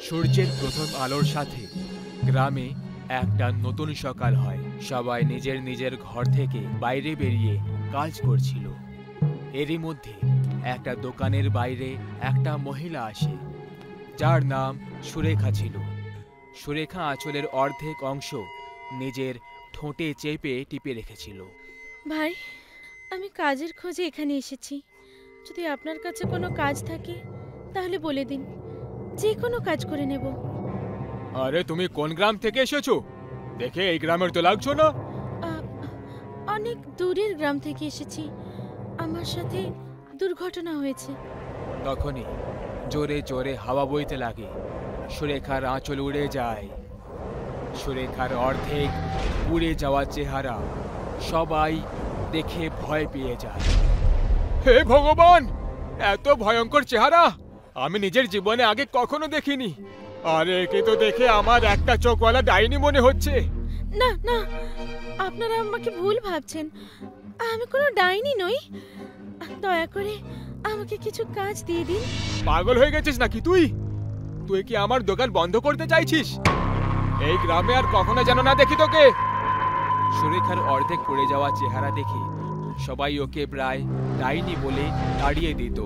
সূর্যের প্রথম আলোর সাথে গ্রামে একটা নতুন সকাল হয়। সবাই নিজের নিজের ঘর থেকে বাইরে বেরিয়ে কাজ করছিল। এরই মধ্যে একটা দোকানের বাইরে একটা মহিলা আসে, যার নাম সুরেখা ছিল। সুরেখা আঁচলের অর্ধেক অংশ নিজের ঠোঁটে চেপে টিপে রেখেছিল। ভাই, আমি কাজের খোঁজে এখানে এসেছি। যদি আপনার কাছে কোনো কাজ থাকে তাহলে বলে দিন, যে কোনো কাজ করে নেব। আরে তুমি কোন গ্রাম থেকে এসেছো? দেখে এই গ্রামের তো লাগছো না। অনেক দূরের গ্রাম থেকে এসেছি, আমার সাথে দুর্ঘটনা হয়েছে। তখনই জোরে জোরে হাওয়া বইতে লাগে, সুরেখার আঁচল উড়ে যায়। সুরেখার অর্ধেক উড়ে যাওয়া চেহারা সবাই দেখে ভয় পেয়ে যায়। হে ভগবান, এত ভয়ঙ্কর চেহারা আমি নিজের জীবনে আগে কখনো দেখিনি। আরে একে তো দেখে আমার একটা চোখওয়ালা ডাইনি মনে হচ্ছে। না না, আপনারা আমাকে ভুল ভাবছেন, আমি কোনো ডাইনি নই। দয়া করে আমাকে কিছু কাজ দিয়ে দিন। পাগল হয়ে গেছিস নাকি তুই? তুই কি আমার দোকান বন্ধ করতে চাইছিস? এই গ্রামে আর কখনো যেন না দেখি তোকে। সুরেখার অর্ধেক পড়ে যাওয়া চেহারা দেখে সবাই ওকে প্রায় ডাইনি বলে তাড়িয়ে দিত।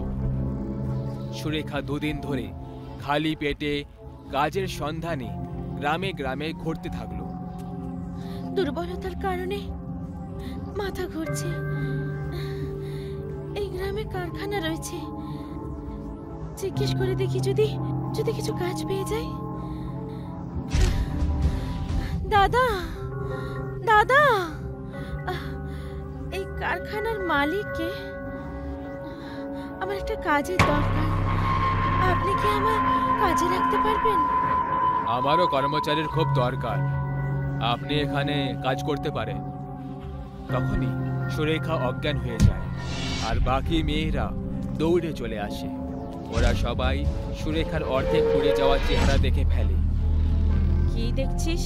সুরেখা দুদিন ধরে খালি পেটে কাজের সন্ধানে গ্রামে গ্রামে ঘুরতে থাকলো। দুর্বলতার কারণে মাথা ঘুরছে। এই গ্রামে কারখানা রয়েছে, জিজ্ঞেস করে দেখি যদি কিছু কাজ পেয়ে যাই। দাদা দাদা, এই কারখানার মালিককে, আমার একটা কাজের দরকার। আপনি কি আমার কাজে রাখতে পারবেন? আমারও কর্মচারীর খুব দরকার, আপনি এখানে কাজ করতে পারেন। তখনই সুরেখা অজ্ঞান হয়ে যায় আর বাকি মেয়েরা দৌড়ে চলে আসে। ওরা সবাই সুরেখার অর্ধেক পুড়ে যাওয়া চেহারা দেখে ফেলে। কি দেখছিস?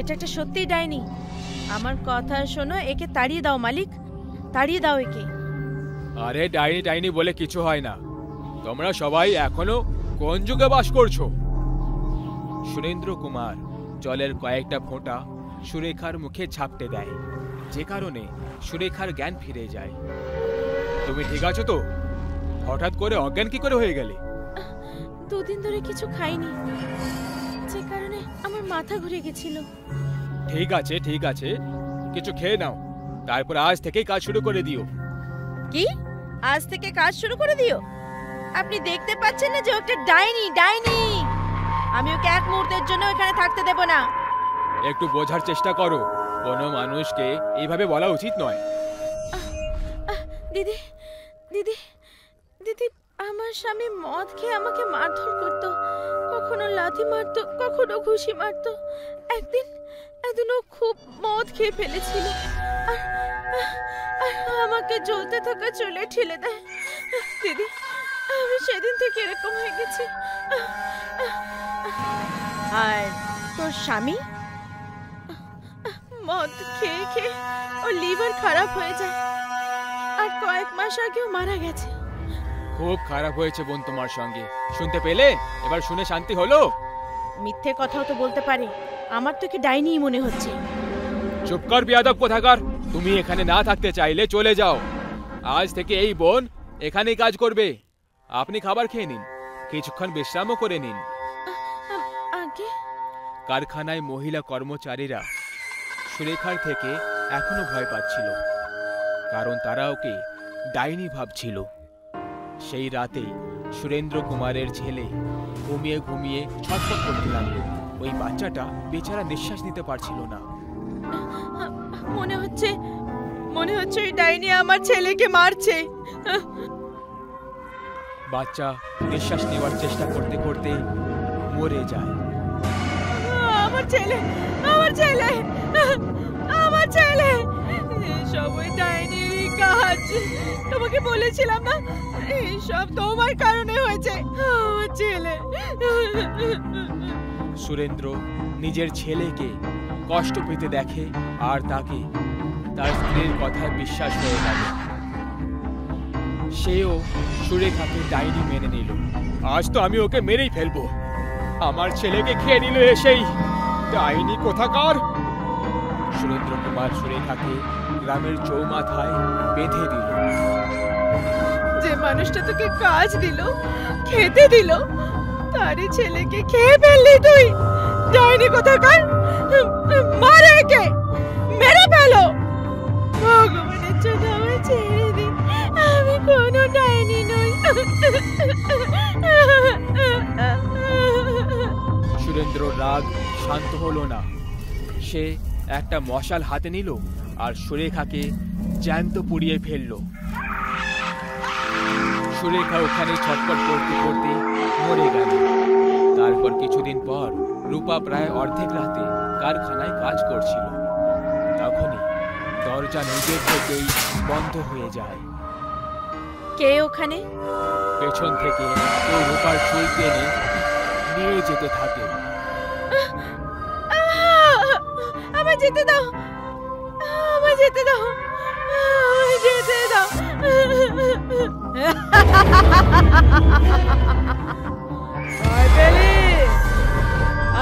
এটা একটা সত্যি ডাইনি। আমার কথা শোনো, একে তাড়িয়ে দাও মালিক, তাড়িয়ে দাও একে। আরে ডাইনি ডাইনি বলে কিছু হয় না, তোমরা সবাই এখনো কোন যুগে বাস করছো? সুরেন্দ্র কুমার জলের কয়েকটা ফোঁটা সুরেখার মুখে ঝাপটে দেয়, যে কারণে সুরেখার জ্ঞান ফিরে যায়। তুমি ঠিক আছো তো? হঠাৎ করে অজ্ঞান কি করে হয়ে গেলে? দুদিন ধরে কিছু খাইনি, যে কারণে আমার মাথা ঘুরে গেছিল। ঠিক আছে ঠিক আছে, কিছু খেয়ে নাও, তারপর আজ থেকেই কাজ শুরু করে দিও। কি? আজ থেকে কাজ শুরু করে দিও? আপনি দেখতে পাচ্ছেন না যে ও একটা ডাইনি? ডাইনি! আমি ওকে এক মুহূর্তের জন্য এখানে থাকতে দেব না। একটু বোঝার চেষ্টা করো, কোনো মানুষকে এইভাবে বলা উচিত নয়। দিদি দিদি দিদি, আমার স্বামী মদ খেয়ে আমাকে মারধর করতো, কখনো লাথি মারতো, কখনো ঘুষি মারতো। একদিন ও খুব মদ খেয়ে ফেলেছিল আর আমাকে জ্বলতে থাকা চুলে ঠেলে দেয়। দিদি, আমি সেদিন থেকে এরকম হয়ে গেছি। আর তোর স্বামী মদ খেয়ে খেয়ে ওর লিভার খারাপ হয়ে যায়, আর কয়েক মাস আগেও মারা গেছে। খুব খারাপ হয়েছে বোন তোমার সঙ্গে, শুনতে পেলে? এবার শুনে শান্তি হলো? মিথ্যে কথাও তো বলতে পারে, আমার তো কি ডাইনি মনে হচ্ছে। চুপ কর বিয়াদব কোথাকার, তুমি এখানে না থাকতে চাইলে চলে যাও। আজ থেকে এই বোন এখানেই কাজ করবে। আপনি খাবার খেয়ে নিন, কিছুক্ষণ বিশ্রামও করে নিন। আগে কারখানায় মহিলা কর্মচারীরা সুরেখার থেকে এখনো ভয় পাচ্ছিল, কারণ তারা ওকে ডাইনি ভাবছিল। সেই রাতে সুরেন্দ্র কুমারের ছেলে ঘুমিয়ে ঘুমিয়ে ছটফট করতে লাগলো। ওই বাচ্চাটা বেচারা নিঃশ্বাস নিতে পারছিল না। মনে হচ্ছে ওই ডাইনি আমার ছেলেকে মারছে। বাচ্চা নিঃশ্বাস নেওয়ার চেষ্টা করতে করতে মরে যায়। আমার ছেলে, আমার ছেলে, আমার ছেলে! সব ওই ডাইনিরই কাজ। তোমাকে বলেছিলাম না, সব তোমার কারণে হয়েছে। আমার ছেলে। সুরেন্দ্র নিজের ছেলেকে কষ্ট পেতে দেখে আর তাকে তার স্ত্রীর কথায় বিশ্বাস হয়ে গেল। সেও সুরেখাকে ডাইনি মেনে নিল। আজ তো আমি ওকে মেরেই ফেলবো। আমার ছেলেকে খেয়ে নিল এসেই, ডাইনি কোথাকার। সুরেন্দ্র কুমার সুরেখাকে গ্রামের চৌমাথায় বেঁধে দিল। যে মানুষটা তোকে কাজ দিল, খেতে দিল, তারই ছেলেকে খেয়ে ফেললি তুই। ডাইনি কোথাকার, মারে একে, মেরে ফেলো। ভগবানের জন্য আমায় ছেড়ে দিন, আমি কোনো ডাইনি নই। সুরেন্দ্র রাগ শান্ত হলো না। সে একটা মশাল হাতে নিল আর সুরেখাকে জ্যান্ত পুড়িয়ে ফেলল। সুরেখা ওখানে ছটফট করতে করতে মরে গেল। তারপর কিছুদিন পর রূপা প্রায় অর্ধেক রাতে কারখানায় কাজ করছিল। তখনই দরজা নিজের থেকেই বন্ধ হয়ে যায়। কে ওখানে? পেছন থেকে কেউ রূপার চুল টেনে নিয়ে যেতে থাকে। আমায় যেতে দাও, আমায় যেতে দাও, আমায় যেতে দাও।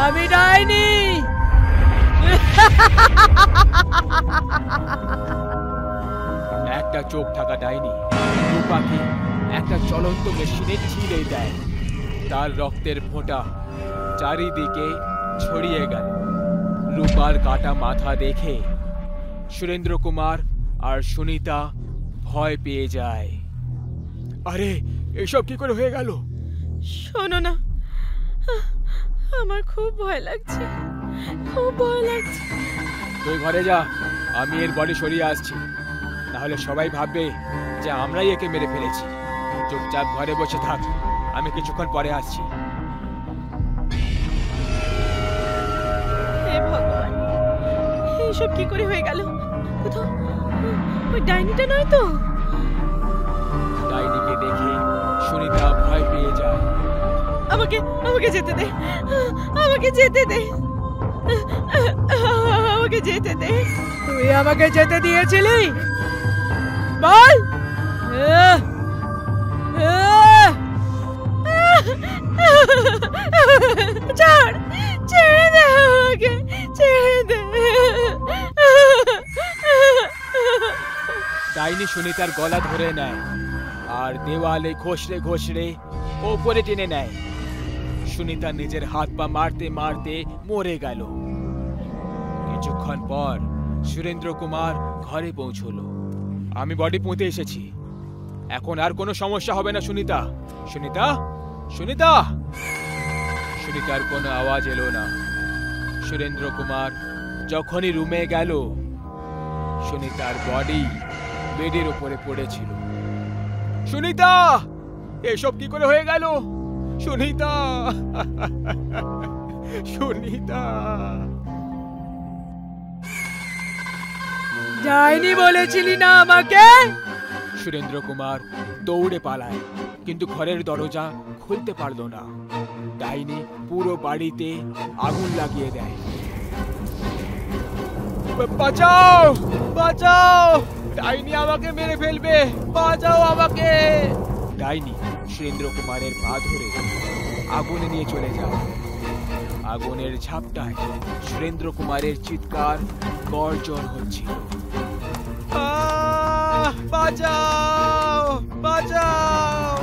আমি ডাইনি। একটা চোখ থাকা ডাইনি রূপাকে একটা চলন্ত মেশিনে ছিঁড়ে দেয়। তার রক্তের ফোঁটা চারিদিকে ছড়িয়ে গেল। রূপার কাটা মাথা দেখে সুরেন্দ্র কুমার আর সুনিতা ভয় পেয়ে যায়। আরে, এসব কি করে হয়ে গেল? শোনো না, আমার খুব ভয় লাগছে, খুব ভয় লাগছে। তুই ঘরে যা, আমি এর বডি সরিয়ে আসছি। নাহলে সবাই ভাববে যে আমরাই একে মেরে ফেলেছি। চুপচাপ ঘরে বসে থাক, আমি কিছুক্ষণ পরে আসছি। হে ভগবান, এইসব কি করে হয়ে গেল? কোথাও ওই ডাইনিটা নয় তো? ডাইনিকে দেখে সুনিতা ভয় পেয়ে যায়। আমাকে আমাকে যেতে দে, আমাকে যেতে দে, আমাকে যেতে দে। তুই আমাকে যেতে দিয়েছিলি? বল। ছাড়, ছেড়ে দে আমাকে, ছেড়ে দে। ডাইনি সুনিতার গলা ধরে নেয় আর দেওয়ালে ঘষড়ে ঘষড়ে ওপরে টেনে নেয়। সুনিতা নিজের হাত পা মারতে মারতে মরে গেল। কিছুক্ষণ পর সুরেন্দ্র কুমার ঘরে পৌঁছলো। আমি বডি পুঁতে এসেছি, এখন আর কোনো সমস্যা হবে না সুনিতা। সুনিতা, সুনিতা। সুনিতার কোনো আওয়াজ এলো না। সুরেন্দ্র কুমার যখনই রুমে গেল, সুনিতার বডি বেডের উপরে পড়েছিল। সুনিতা, এসব কি করে হয়ে গেল? সুনিতা, সুনিতা। ডাইনি বলেছিলি না আমাকে? সুরেন্দ্র কুমার দৌড়ে পালায়, কিন্তু ঘরের দরজা খুলতে পারল না। ডাইনি পুরো বাড়িতে আগুন লাগিয়ে দেয়। বাঁচাও, বাঁচাও, ডাইনি আমাকে মেরে ফেলবে, বাঁচাও আমাকে। ডাইনি সুরেন্দ্র কুমারের পা ধরে আগুনে নিয়ে চলে যায়। আগুনের ঝাপটায় সুরেন্দ্র কুমারের চিৎকার গর্জন হচ্ছিল। বাঁচাও, বাঁচাও।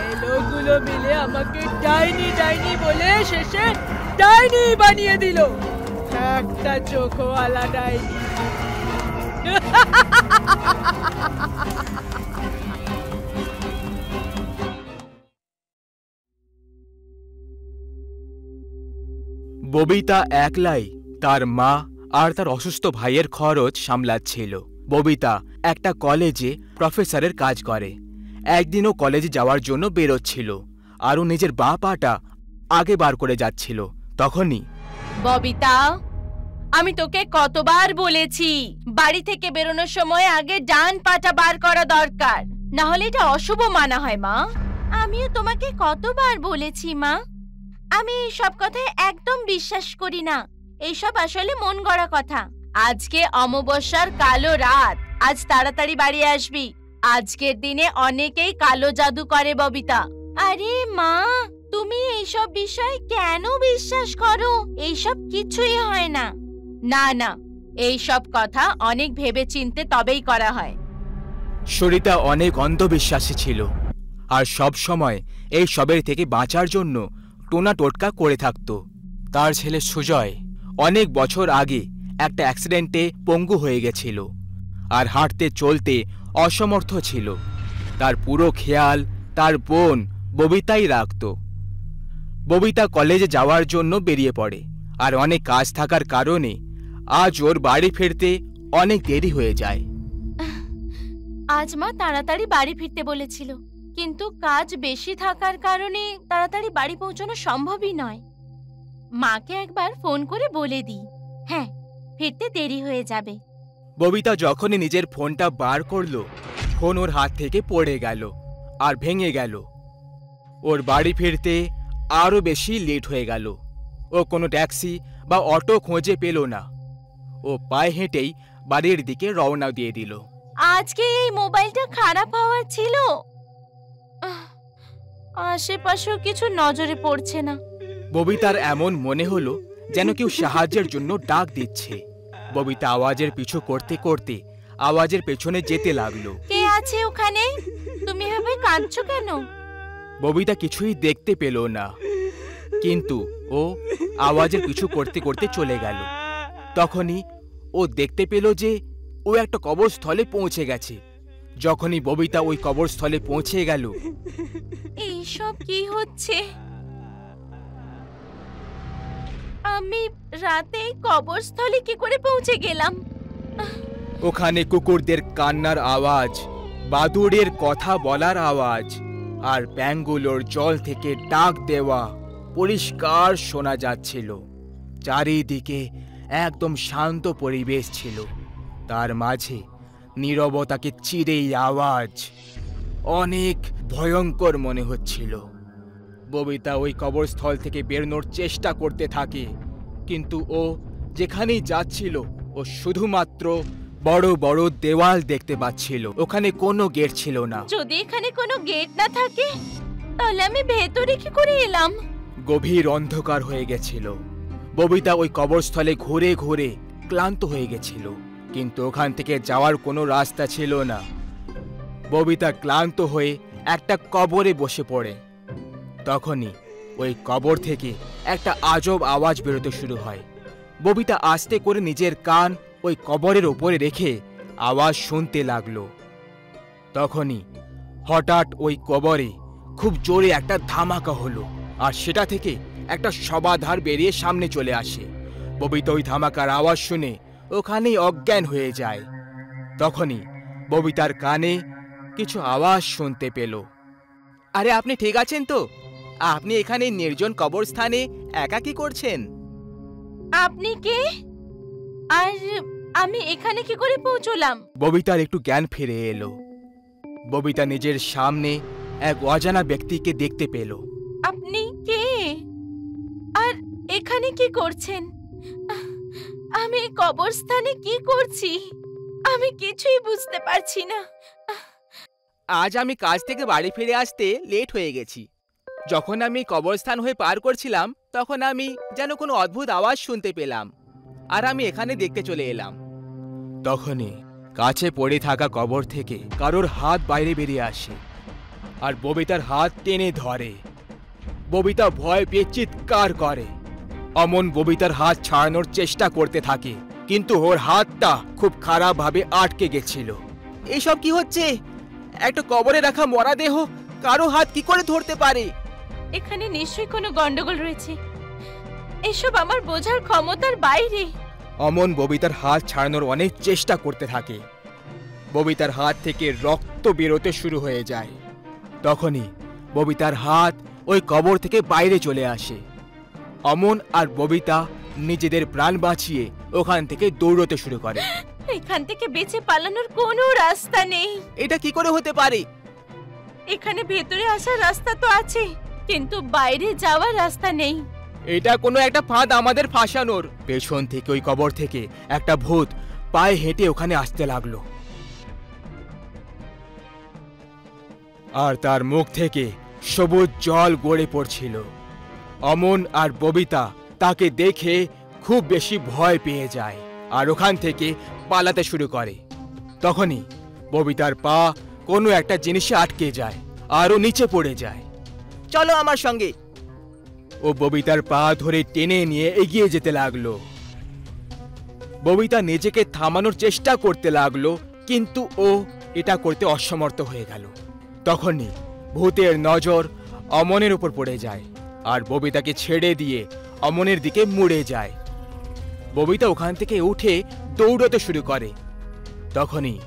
এই লোকগুলো মিলে আমাকে ডাইনি ডাইনি বলে শেষে ডাইনি বানিয়ে দিল। একটা চোখওয়ালা ডাইনি। ববিতা একলাই তার মা আর তার অসুস্থ ভাইয়ের খরচ সামলাচ্ছিল। ববিতা একটা কলেজে প্রফেসরের কাজ করে। একদিনও কলেজে যাওয়ার জন্য বেরোচ্ছিল আর ও নিজের বাঁ পাটা আগে বার করে যাচ্ছিল। তখনই, ববিতা, আমি তোকে কতবার বলেছি বাড়ি থেকে বেরোনোর সময় আগে ডান পাটা বার করা দরকার, না হলে এটা অশুভ মানা হয়। মা, আমিও তোমাকে কতবার বলেছি মা, আমি সব কথায় একদম বিশ্বাস করি না। এইসব আসলে মন গড়া কথা। আজকে অমাবস্যার কালো রাত, আজ তাড়াতাড়ি বাড়ি আসবি, আজকের দিনে অনেকেই কালো জাদু করে ববিতা। আরে মা, তুমি এইসব বিষয় কেন বিশ্বাস করো? এইসব কিছুই হয় না। না না, এইসব কথা অনেক ভেবে চিনতে তবেই করা হয়। সরিতা অনেক অন্ধবিশ্বাসী ছিল আর সব সময় এই সবের থেকে বাঁচার জন্য টোনা টোটকা করে থাকত। তার ছেলে সুজয় অনেক বছর আগে একটা অ্যাক্সিডেন্টে পঙ্গু হয়ে গেছিল আর হাঁটতে চলতে অসমর্থ ছিল। তার পুরো খেয়াল তার বোন ববিতাই রাখত। ববিতা কলেজে যাওয়ার জন্য বেরিয়ে পড়ে আর অনেক কাজ থাকার কারণে আজ ওর বাড়ি ফিরতে অনেক দেরি হয়ে যায়। আজ মা তাড়াতাড়ি বাড়ি ফিরতে বলেছিল, কিন্তু কাজ বেশি থাকার কারণে তাড়াতাড়ি বাড়ি পৌঁছানো সম্ভবই নয়। মাকে একবার ফোন করে বলে দিই, হ্যাঁ, ফিরতে দেরি হয়ে যাবে। ববিতা যখনই নিজের ফোনটা বার করলো, ফোন ওর হাত থেকে পড়ে গেল আর ভেঙে গেল। ওর বাড়ি ফিরতে আরও বেশি লেট হয়ে গেল। ও কোনো ট্যাক্সি বা অটো খুঁজে পেল না। ও পায়ে হেঁটেই বাড়ির দিকে রওনা দিয়ে দিল। আজকে এই মোবাইলটা খারাপ হওয়ার ছিল। আশেপাশেও কিছু নজরে পড়ছে না। ববিতার এমন মনে হলো যেন কেউ সাহায্যের জন্য ডাক দিচ্ছে। ববিতা আওয়াজের পিছু করতে করতে আওয়াজের পেছনে যেতে লাগলো। কে আছে ওখানে? তুমি এভাবে কাঁদছো কেন? ববিতা কিছুই দেখতে পেল না, কিন্তু ও আওয়াজের পিছু করতে করতে চলে গেল। তখনই ও দেখতে পেল যে ও একটা কবরস্থলে পৌঁছে গেছে। যখনই ববিতা ওই কবরস্থলে পৌঁছে গেল, এইসব কি হচ্ছে? আমি রাতে কবরস্থলে কি করে পৌঁছে গেলাম? ওখানে কুকুরদের কান্নার আওয়াজ, বাদুড়ের কথা বলার আওয়াজ আর ব্যাঙগুলোর জল থেকে ডাক দেওয়া পরিষ্কার শোনা যাচ্ছিল। চারিদিকে একদম শান্ত পরিবেশ ছিল, তার মাঝে নীরবতাকে চিরে আওয়াজ অনেক ভয়ঙ্কর মনে হচ্ছিল। ববিতা ওই কবরস্থল থেকে বেরোনোর চেষ্টা করতে থাকে, কিন্তু ও যেখানেই যাচ্ছিল ও শুধুমাত্র বড় বড় দেওয়াল দেখতে পাচ্ছিল। ওখানে কোনো গেট ছিল না। যদি এখানে কোনো গেট না থাকে তাহলে আমি ভেতরে কি করে এলাম? গভীর অন্ধকার হয়ে গেছিল। ববিতা ওই কবরস্থলে ঘুরে ঘুরে ক্লান্ত হয়ে গেছিল, কিন্তু ওখান থেকে যাওয়ার কোনো রাস্তা ছিল না। ববিতা ক্লান্ত হয়ে একটা কবরে বসে পড়ে। তখনই ওই কবর থেকে একটা আজব আওয়াজ বেরোতে শুরু হয়। ববিতা আস্তে করে নিজের কান ওই কবরের ওপরে রেখে আওয়াজ শুনতে লাগলো। তখনই হঠাৎ ওই কবরে খুব জোরে একটা ধামাকা হলো আর সেটা থেকে একটা সবাধার বেরিয়ে সামনে চলে আসে। ববিতা ওই ধামাকার আওয়াজ শুনে ওখানেই অজ্ঞান হয়ে যায়। তখনই ববিতার কানে কিছু আওয়াজ শুনতে পেল। আরে আপনি ঠিক আছেন তো? আপনি এখানে নির্জন কবরস্থানে একা কি করছেন? আপনি কে? আর আমি এখানে কি করে পৌঁছলাম? ববিতার একটু জ্ঞান ফিরে এলো। ববিতা নিজের সামনে এক অজানা ব্যক্তিকে দেখতে পেল। আপনি কে? আর এখানে কি করছেন? আমি কবরস্থানে কি করছি? আমি কিছুই বুঝতে পারছি না। আজ আমি কাজ থেকে বাড়ি ফিরে আসতে লেট হয়ে গেছি। যখন আমি কবরস্থান হয়ে পার করছিলাম তখন আমি যেন কোনো অদ্ভুত আওয়াজ শুনতে পেলাম আর আমি এখানে দেখতে চলে এলাম। তখনই কাছে পড়ে থাকা কবর থেকে কারোর হাত বাইরে বেরিয়ে আসে আর ববিতার হাত টেনে ধরে। ববিতা ভয় পেয়ে চিৎকার করে। অমন ববিতার হাত ছাড়ানোর চেষ্টা করতে থাকে, কিন্তু ওর হাতটা খুব খারাপভাবে আটকে গেছিল। এসব কি হচ্ছে? একটা কবরে রাখা মরা দেহ কারো হাত কি করে ধরতে পারে? এখানে নিশ্চয়ই কোনো গন্ডগোল রয়েছে। এসব আমার বোঝার ক্ষমতার বাইরে। অমন ববিতার হাত ছাড়ানোর অনেক চেষ্টা করতে থাকে। ববিতার হাত থেকে রক্ত বেরোতে শুরু হয়ে যায়। তখনই ববিতার হাত ওই কবর থেকে বাইরে চলে আসে। অমন আর ববিতা নিজেদের প্রাণ বাঁচিয়ে ওখান থেকে দৌড়তে শুরু করে। এখান থেকে বেঁচে পালানোর কোনো রাস্তা নেই। এটা কি করে হতে পারে? এখানে ভেতরে আসার রাস্তা তো আছে, কিন্তু বাইরে যাওয়ার রাস্তা নেই। এটা কোনো একটা ফাঁদ আমাদের ফাঁসানোর। পেছন থেকে ওই কবর থেকে একটা ভূত পায়ে হেঁটে ওখানে আসতে লাগলো। আর তার মুখ থেকে সবুজ জল গড়ে পড়ছিল। অমন আর ববিতা তাকে দেখে খুব বেশি ভয় পেয়ে যায় আর ওখান থেকে পালাতে শুরু করে। তখনই ববিতার পা কোনো একটা জিনিসে আটকে যায় আর ও নিচে পড়ে যায়। চলো আমার সঙ্গে। ও ববিতার পা ধরে টেনে নিয়ে এগিয়ে যেতে লাগলো। ববিতা নিজেকে থামানোর চেষ্টা করতে লাগলো, কিন্তু ও এটা করতে অসমর্থ হয়ে গেল। তখনই ভূতের নজর অমনের উপর পড়ে যায় আর ববিতাকে ছেড়ে দিয়ে অমনের দিকে মুড়ে যায়। ববিতা ওখান থেকে উঠে দৌড়তে শুরু করে। তখনই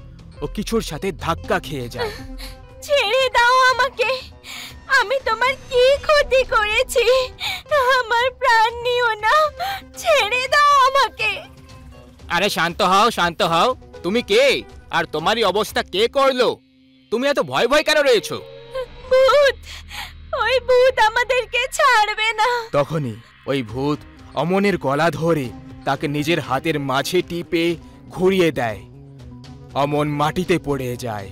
ও কিছুর সাথে ধাক্কা খেয়ে যায়। ছেড়ে দাও আমাকে, আমি তোমার কি ক্ষতি করেছি? আমার প্রাণ নিও না, ছেড়ে দাও আমাকে। আরে শান্ত হও, শান্ত হও। তুমি কে আর তোমারই অবস্থা কে করলো? তুমি এত ভয় ভয় কেন রয়েছো? ভূত, ওই ভূত আমাদেরকে ছাড়বে না। তখনই ওই ভূত অমনের গলা ধরে তাকে নিজের হাতের মাঝে টিপে ঘুরিয়ে দেয়। অমন মাটিতে পড়ে যায়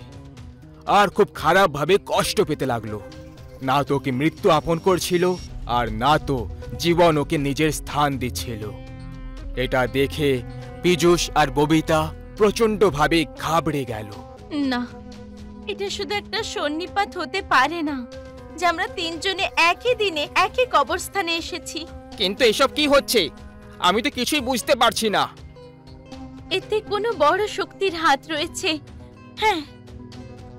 আর খুব খারাপভাবে কষ্ট পেতে লাগলো। না তো ওকে মৃত্যু আপন করছিল আর না তো জীবন ওকে নিজের স্থান দিচ্ছিল। এটা দেখে পীযূষ আর ববিতা প্রচন্ডভাবে ঘাবড়ে গেল। না, এটা শুধু একটা সন্নিপাত হতে পারে না যে আমরা তিনজনে একই দিনে একই কবরস্থানে এসেছি। কিন্তু এসব কি হচ্ছে? আমি তো কিছুই বুঝতে পারছি না। এতে কোনো বড় শক্তির হাত রয়েছে, হ্যাঁ,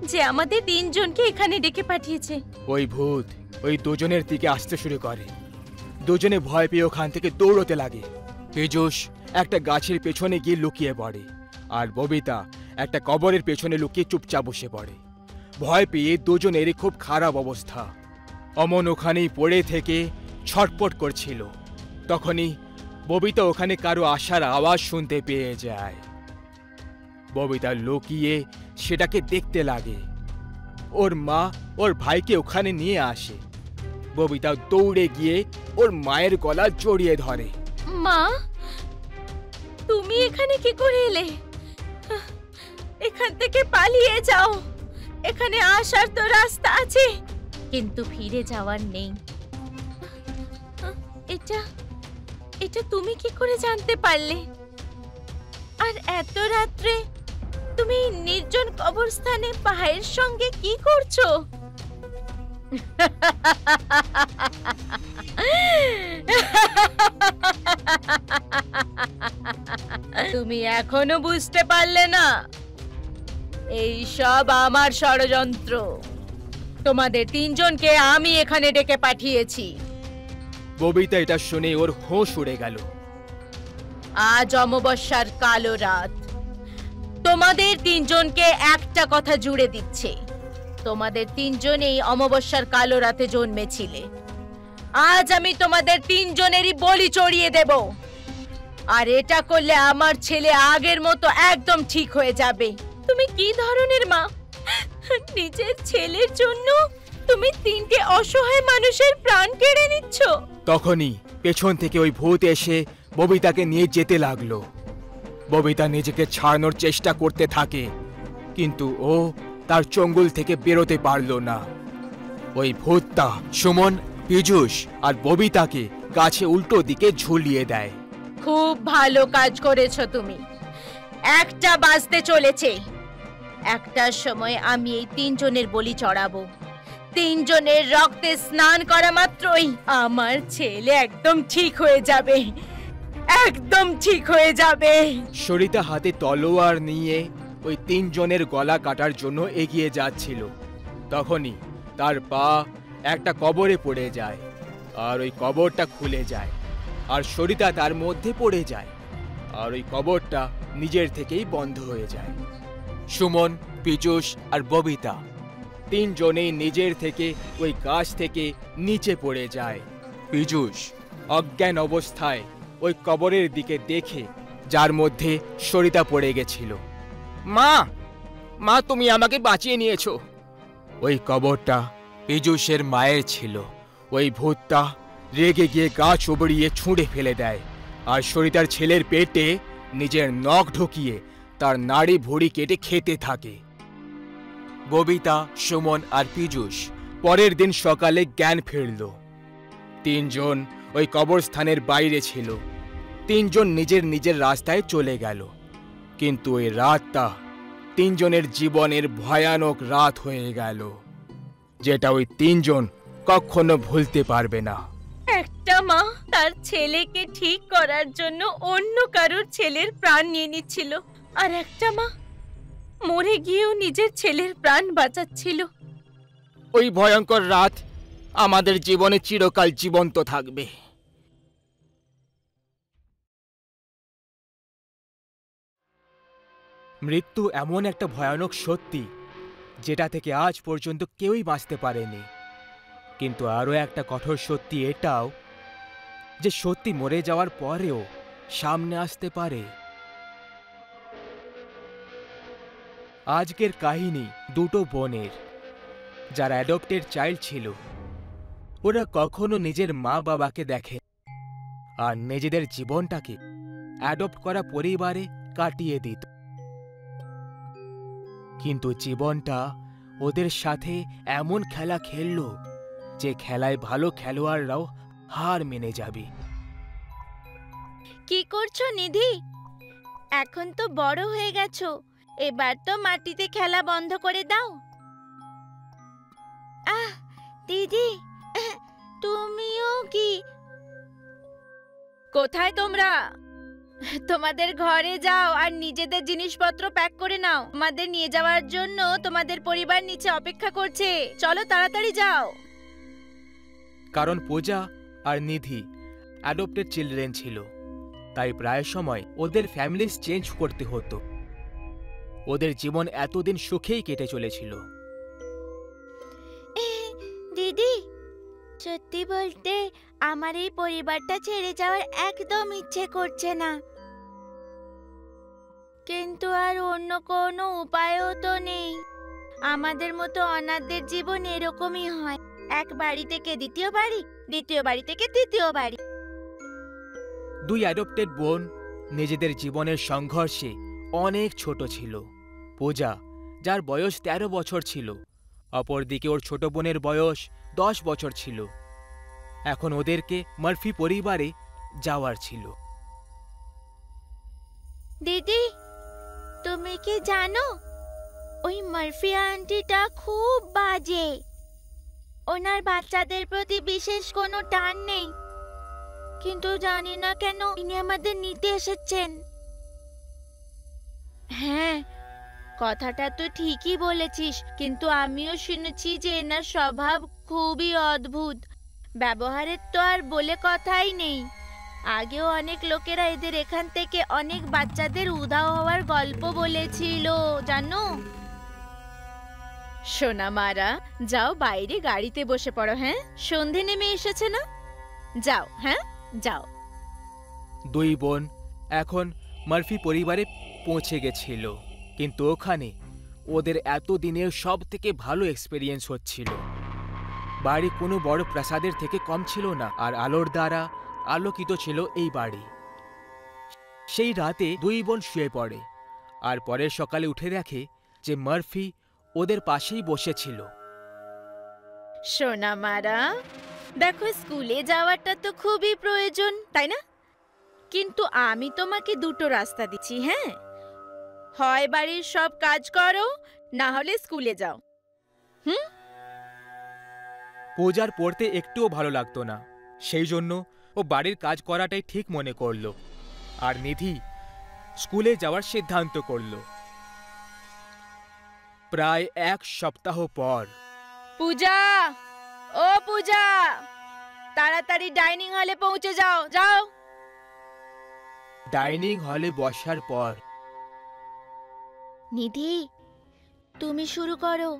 যে আমাদের তিনজনকে এখানে ডেকে পাঠিয়েছে। ওই ভূত ওই দুজনের দিকে আসতে শুরু করে। দুজনে ভয় পেয়ে ওখান থেকে দৌড়তে লাগে। পীযূষ একটা গাছের পেছনে গিয়ে লুকিয়ে পড়ে আর ববিতা একটা কবরের পেছনে লুকিয়ে চুপচাপ বসে পড়ে। ভয় পেয়ে দুজনেরই খুব খারাপ অবস্থা। অমন ওখানেই পড়ে থেকে ছটপট করছিল। তখনই ববিতা ওখানে কারো আসার আওয়াজ শুনতে পেয়ে যায়। ববিতা লুকিয়ে সেটাকে দেখতে লাগে। ওর মা ওর ভাইকে ওখানে নিয়ে আসে। ববিতা দৌড়ে গিয়ে ওর মায়ের গলা জড়িয়ে ধরে। মা, তুমি এখানে কি করে এলে? এখান থেকে পালিয়ে যাও, এখানে আসার তো রাস্তা আছে, কিন্তু ফিরে যাওয়ার নেই। এটা এটা তুমি কি করে জানতে পারলে? আর এত রাত্রে তুমি নির্জন কবরস্থানে ভাইয়ের সঙ্গে কি করছো? তুমি এখনো বুঝতে পারলে না? এই সব আমার ষড়যন্ত্র। তোমাদের তিনজনকে আমি এখানে ডেকে পাঠিয়েছি। ববিতা এটা শুনে ওর হোশ উড়ে গেল। আজ অমাবস্যার কালো রাত তোমাদের তিনজনকে একটা কথা জুড়ে দিচ্ছে। তোমাদের তিনজনেই অমাবস্যার কালো রাতে জন্মেছিলে। আজ আমি তোমাদের তিনজনেরই বলি চড়িয়ে দেব। আর এটা করলে আমার ছেলে আগের মতো একদম ঠিক হয়ে যাবে। তুমি কি ধরনের মা? নিজের ছেলের জন্য তুমি তিনটে অসহায় মানুষের প্রাণ কেড়ে নিচ্ছ। তখনই পেছন থেকে ওই ভূত এসে ববিতাকে নিয়ে যেতে লাগলো। ববিতা নিজেকে ছাড়ানোর চেষ্টা করতে থাকে, কিন্তু ও তার চঙ্গুল থেকে বেরোতে পারল না। ওই ভূতটা সুমন, পীযূষ আর ববিতাকে গাছে উল্টো দিকে ঝুলিয়ে দেয়। খুব ভালো কাজ করেছো তুমি। একটা বাজতে চলেছে, একটার সময় আমি এই তিনজনের বলি চড়াবো। তিনজনের রক্তে স্নান করা মাত্রই আমার ছেলে একদম ঠিক হয়ে যাবে, একদম ঠিক হয়ে যাবে। সরিতা হাতে তলোয়ার নিয়ে ওই তিনজনের গলা কাটার জন্য এগিয়ে যাচ্ছিল। তখনই তার পা একটা কবরে পড়ে যায় আর ওই কবরটা খুলে যায় আর সরিতা তার মধ্যে পড়ে যায় আর ওই কবরটা নিজের থেকেই বন্ধ হয়ে যায়। সুমন, পীযূষ আর ববিতা তিনজনেই নিজের থেকে ওই গাছ থেকে নিচে পড়ে যায়। পীযূষ অজ্ঞান অবস্থায় ওই কবরের দিকে দেখে, যার মধ্যে সরিতা পড়ে গেছিল। মা, মা, তুমি আমাকে বাঁচিয়ে নিয়েছো। ওই কবরটা পীযূষের মায়ের ছিল। ওই ভূতটা রেগে গিয়ে গাছ উবড়িয়ে ছুঁড়ে ফেলে দেয় আর সরিতার ছেলের পেটে নিজের নখ ঢুকিয়ে তার নাড়ি ভুঁড়ি কেটে খেতে থাকে। ববিতা, সুমন আর পীযূষ পরের দিন সকালে জ্ঞান ফিরল। তিনজন ওই কবরস্থানের বাইরে ছিল। তিনজন নিজের নিজের রাস্তায় চলে গেল। কিন্তু ওই রাতটা তিনজনের জীবনের ভয়ানক রাত হয়ে গেল, যেটা ওই তিনজন কখনো ভুলতে পারবে না। একটা মা তার ছেলেকে ঠিক করার জন্য অন্য কারোর ছেলের প্রাণ নিয়ে নিচ্ছিল, আর একটা মা মরে গিয়েও নিজের ছেলের প্রাণ বাঁচাচ্ছিল। ওই ভয়ঙ্কর রাত আমাদের জীবনে চিরকাল জীবন্ত থাকবে। মৃত্যু এমন একটা ভয়ানক সত্যি যেটা থেকে আজ পর্যন্ত কেউই বাঁচতে পারেনি। কিন্তু আরও একটা কঠোর সত্যি এটাও যে সত্যি মরে যাওয়ার পরেও সামনে আসতে পারে। আজকের কাহিনী দুটো বোনের, যারা অ্যাডপ্টেড চাইল্ড ছিল। ওরা কখনো নিজের মা বাবাকে দেখে আর নিজেদের জীবনটাকে অ্যাডপ্ট করা পরিবারে কাটিয়ে দিত। কিন্তু জীবনটা ওদের সাথে এমন খেলা খেলল যে খেলায় ভালো খেলোয়াড়রাও হার মেনে যাবে। কি করছো নিধি? এখন তো বড় হয়ে গেছো, এবার তো মাটিতে খেলা বন্ধ করে দাও। আহ দিদি, তুমিও কি? কোথায় তোমরা? তোমাদের ঘরে যাও আর নিজেদের জিনিসপত্র প্যাক করে নাও। তোমাদের নিয়ে যাওয়ার জন্য তোমাদের পরিবার নিচে অপেক্ষা করছে। চলো তাড়াতাড়ি যাও। কারণ পূজা আর নিধি অ্যাডপ্টেড চিলড্রেন ছিল, তাই প্রায় সময় ওদের ফ্যামিলিজ চেঞ্জ করতে হতো। ওদের জীবন এতদিন সুখেই কেটে চলেছিল। দিদি, সত্যি বলতে আমার এই পরিবারটা ছেড়ে যাওয়ার একদম ইচ্ছে করছে না, কিন্তু আর অন্য কোনো উপায়ও তো নেই। আমাদের মতো অনাথদের জীবন এরকমই হয়, এক বাড়ি থেকে দ্বিতীয় বাড়ি, দ্বিতীয় বাড়ি থেকে তৃতীয় বাড়ি। দুই অ্যাডপ্টেড বোন নিজেদের জীবনের সংঘর্ষে অনেক ছোট ছিল। পূজা, যার বয়স 13 বছর ছিল, অপরদিকে ওর ছোট বোনের বয়স 10 বছর ছিল। এখন ওদেরকে মার্ফি পরিবারে যাওয়ার ছিল। দিদি, তুমি কি জানো ওই মার্ফি আন্টিটা খুব বাজে। ওনার বাচ্চাদের প্রতি বিশেষ কোনো টান নেই, কিন্তু জানি না কেন ইনি আমাদের নিতে এসেছেন। হ্যাঁ, কথাটা তো ঠিকই বলেছিস, কিন্তু আমিও শুনেছি যে এনার স্বভাব খুবই অদ্ভুত। ব্যবহারের তো আর বলে কথাই নেই। আগেও অনেক লোকেরা এদের এখান থেকে অনেক বাচ্চাদের উধাও হওয়ার গল্প বলেছিল, জানো? সোনা মারা, যাও বাইরে গাড়িতে বসে পড়ো। হ্যাঁ, সন্ধে নেমে এসেছে না? যাও, হ্যাঁ যাও। দুই বোন এখন মার্ফি পরিবারে পৌঁছে গেছিল, কিন্তু ওখানে ওদের এতদিনের সব থেকে ভালো এক্সপেরিয়েন্স হচ্ছিল। বাড়ি কোনো বড় প্রাসাদের থেকে কম ছিল না, আর আলোর দ্বারা আলোকিত ছিল এই বাড়ি। সেই রাতে দুই বোন শুয়ে পড়ে, আর পরের সকালে উঠে দেখে যে মার্ফি ওদের পাশেই বসেছিল। সোনা মারা, দেখো স্কুলে যাওয়াটা তো খুবই প্রয়োজন, তাই না? কিন্তু আমি তোমাকে দুটো রাস্তা দিচ্ছি। হ্যাঁ, হয় বাড়ির সব কাজ করো, না হলে স্কুলে যাও। পূজার পড়তে একটুও ভালো লাগতো না, সেই জন্য ও বাড়ির কাজ করাটাই ঠিক মনে করলো, আর নিধি স্কুলে যাওয়ার সিদ্ধান্ত করল। প্রায় এক সপ্তাহ পর পূজা, ও পূজা, তাড়াতাড়ি ডাইনিং হলে পৌঁছে যাও। যাও। ডাইনিং হলে বসার পর নিধি, তুমি শুরু করো।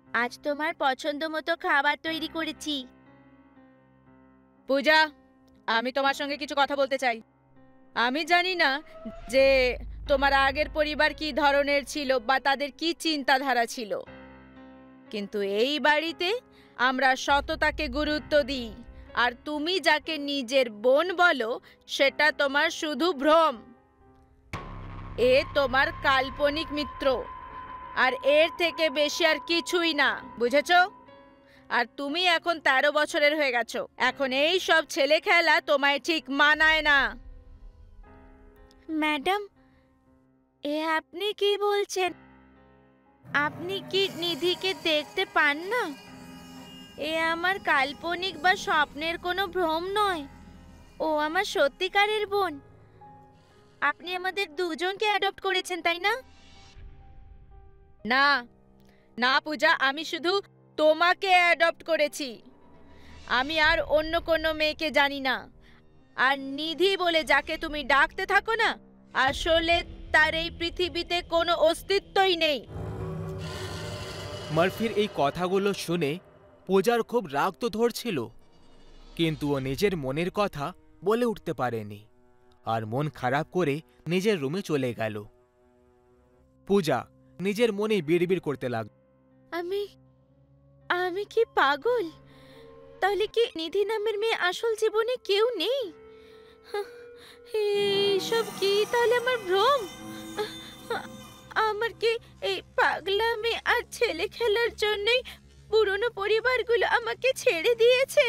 আজ তোমার পছন্দ মতো খাবার তৈরি করেছি। পূজা, আমি তোমার সঙ্গে কিছু কথা বলতে চাই। আমি জানি না যে তোমার আগের পরিবার কি ধরনের ছিল বা তাদের কি চিন্তাধারা ছিল, কিন্তু এই বাড়িতে আমরা সততাকে গুরুত্ব দিই, আর তুমি যাকে নিজের বোন বলো সেটা তোমার শুধু ভ্রম। এ তোমার কাল্পনিক মিত্র, আর এর থেকে বেশি আর কিছুই না, বুঝেছো? আর তুমি এখন 13 বছরের হয়ে গেছো। এখন এই সব ছেলে খেলা তোমায় ঠিক মানায় না। ম্যাডাম, এ আপনি কি বলছেন? আপনি কি নিধিকে দেখতে পান না? এ আমার কাল্পনিক বা স্বপ্নের কোনো ভ্রম নয়। ও আমার সত্যিকারের বোন। আপনি আমাদের দুজনকে অ্যাডপ্ট করেছেন, তাই না? না না পূজা, আমি শুধু তোমাকে অ্যাডপ্ট করেছি। আমি আর অন্য কোনো মেয়েকে জানি না। আর নিধি বলে যাকে তুমি ডাকতে থাকো না, আসলে তার এই পৃথিবীতে কোনো অস্তিত্বই নেই। মার্ফির এই কথাগুলো শুনে পূজার খুব রাগ তো ধরছিল, কিন্তু ও নিজের মনের কথা বলে উঠতে পারেনি আর মন খারাপ করে নিজের রুমে চলে গেল। পূজা নিজের মনে বিড়বিড় করতে লাগল, আমি কি পাগল? তাহলে কি নিধি নামের মেয়ে আসল জীবনে কেউ নেই? এইসব কি তাহলে আমার ভ্রম? আমার কি এই পাগলামি আর ছেলে খেলার জন্যই পুরনো পরিবারগুলো আমাকে ছেড়ে দিয়েছে?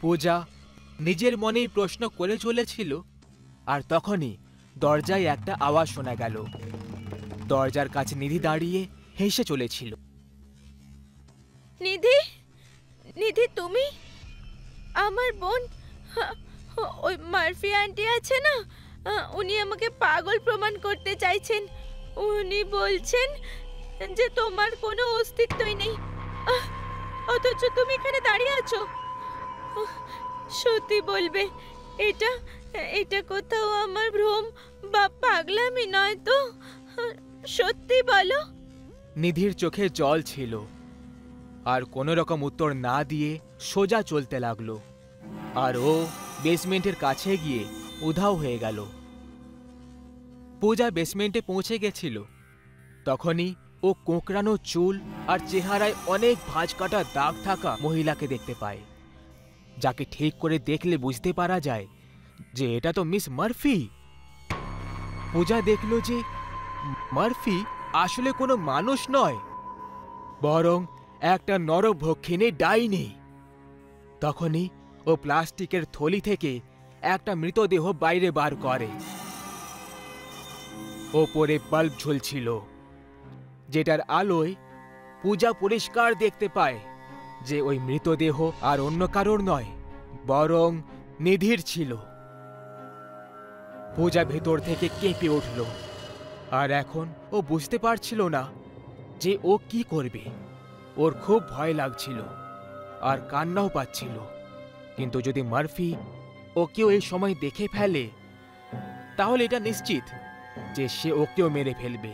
পূজা নিজের মনেই প্রশ্ন করে চলেছিল, আর তখনই দরজায় একটা আওয়াজ শোনা গেল। দরজার কাছে নিধি দাঁড়িয়ে হেসে চলেছিল। নিধি, নিধি তুমি? আমার বোন। ওই মার্ফি আন্টি আছে না, উনি আমাকে পাগল প্রমাণ করতে চাইছেন। উনি বলছেন যে তোমার কোনো অস্তিত্বই নেই, অথচ তুমি এখানে দাঁড়িয়ে আছো। সত্যি বলবে, এটা এটা কোথাও আমার ভ্রম বা পাগলামি নয় তো? সত্যি বলো। নিধির চোখে জল ছিল, আর কোনো রকম উত্তর না দিয়ে সোজা চলতে লাগলো। আর ও বেসমেন্টের কাছে গিয়ে উধাও হয়ে গেল। পূজা বেসমেন্টে পৌঁছে গেছিল, তখনই ও কোঁকড়ানো চুল আর চেহারায় অনেক ভাঁজ কাটা দাগ থাকা মহিলাকে দেখতে পায়, যাকে ঠিক করে দেখলে বুঝতে পারা যায় যে এটা তো মিস মার্ফি। পূজা দেখল যে মার্ফি আসলে কোনো মানুষ নয়, বরং একটা নরভক্ষিণী ডাইনি। তখনই ও প্লাস্টিকের থলি থেকে একটা মৃতদেহ বাইরে বার করে। ওপরে বাল্ব ঝুলছিল, যেটার আলোয় পূজা পরিষ্কার দেখতে পায় যে ওই মৃতদেহ আর অন্য কারোর নয়, বরং নিধির ছিল। পূজা ভেতর থেকে কেঁপে উঠল, আর এখন ও বুঝতে পারছিল না যে ও কি করবে। ওর খুব ভয় লাগছিল আর কান্নাও পাচ্ছিল, কিন্তু যদি মার্ফি ওকেও এই সময় দেখে ফেলে তাহলে এটা নিশ্চিত যে সে ওকেও মেরে ফেলবে।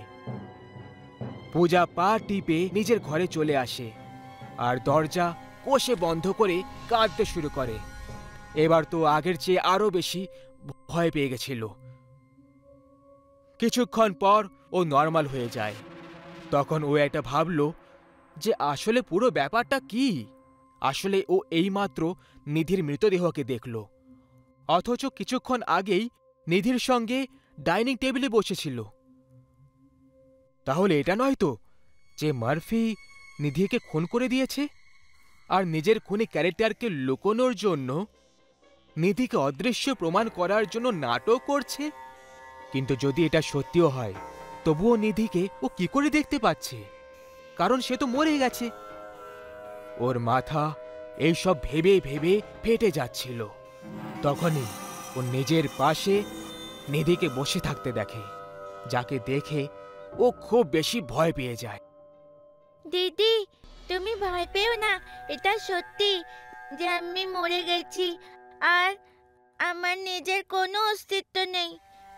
পূজা পা টিপে নিজের ঘরে চলে আসে আর দরজা কষে বন্ধ করে কাঁদতে শুরু করে। এবার তো আগের চেয়ে আরো বেশি ভয় পেয়ে গেছিল। কিছুক্ষণ পর ও নর্মাল হয়ে যায়। তখন ও একটা ভাবলো যে আসলে পুরো ব্যাপারটা কি। আসলে ও এইমাত্র নিধির মৃতদেহকে দেখল, অথচ কিছুক্ষণ আগেই নিধির সঙ্গে ডাইনিং টেবিলে বসেছিল। তাহলে এটা নয় তো যে মার্ফি নিধিকে খুন করে দিয়েছে আর নিজের খুনি ক্যারেক্টারকে লুকোনোর জন্য নিধিকে অদৃশ্য প্রমাণ করার জন্য নাটক করছে? কিন্তু যদি এটা সত্যিও হয়, তবুও নিধিকে ও কি করে দেখতে পাচ্ছে? কারণ সে তো মরে গেছে। ওর মাথা এইসব ভেবে ভেবে ফেটে যাচ্ছিল। তখনই ও নিজের পাশে নিধিকে বসে থাকতে দেখে, যাকে দেখে ও খুব বেশি ভয় পেয়ে যায়। দিদি, তুমি ভয় পেও না। এটা সত্যি যে আমি মরে গেছি আর আমার নিজের কোনো অস্তিত্ব নেই।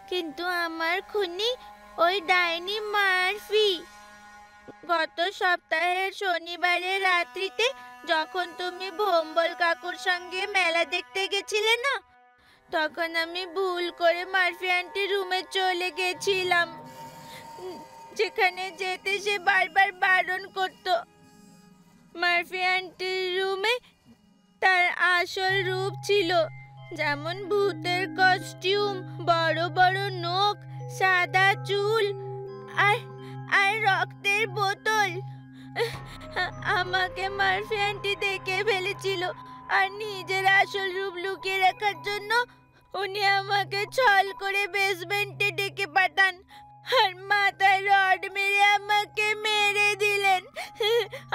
কিন্তু আমার খুনি ওই ডাইনি মার্ফি। গত সপ্তাহের শনিবারের রাত্রিতে যখন তুমি ভোম্বল কাকুর সঙ্গে মেলা দেখতে গেছিলে না, তখন আমি ভুল করে মার্ফি আন্টির রুমে চলে গেছিলাম, যেখানে যেতে সে বারবার বারণ করত। মার্ফি আন্টির রুমে তার আসল রূপ ছিল, যেমন ভূতের কস্টিউম, বড় বড় নখ, সাদা চুল আর আর রক্তের বোতল। আমাকে মারফি আন্টি দেখে ফেলেছিল আর নিজের আসল রূপ লুকিয়ে রাখার জন্য উনি আমাকে ছল করে বেসমেন্টে ডেকে পাঠান আর মাথায় রড মেরে আমাকে মেরে দিলেন,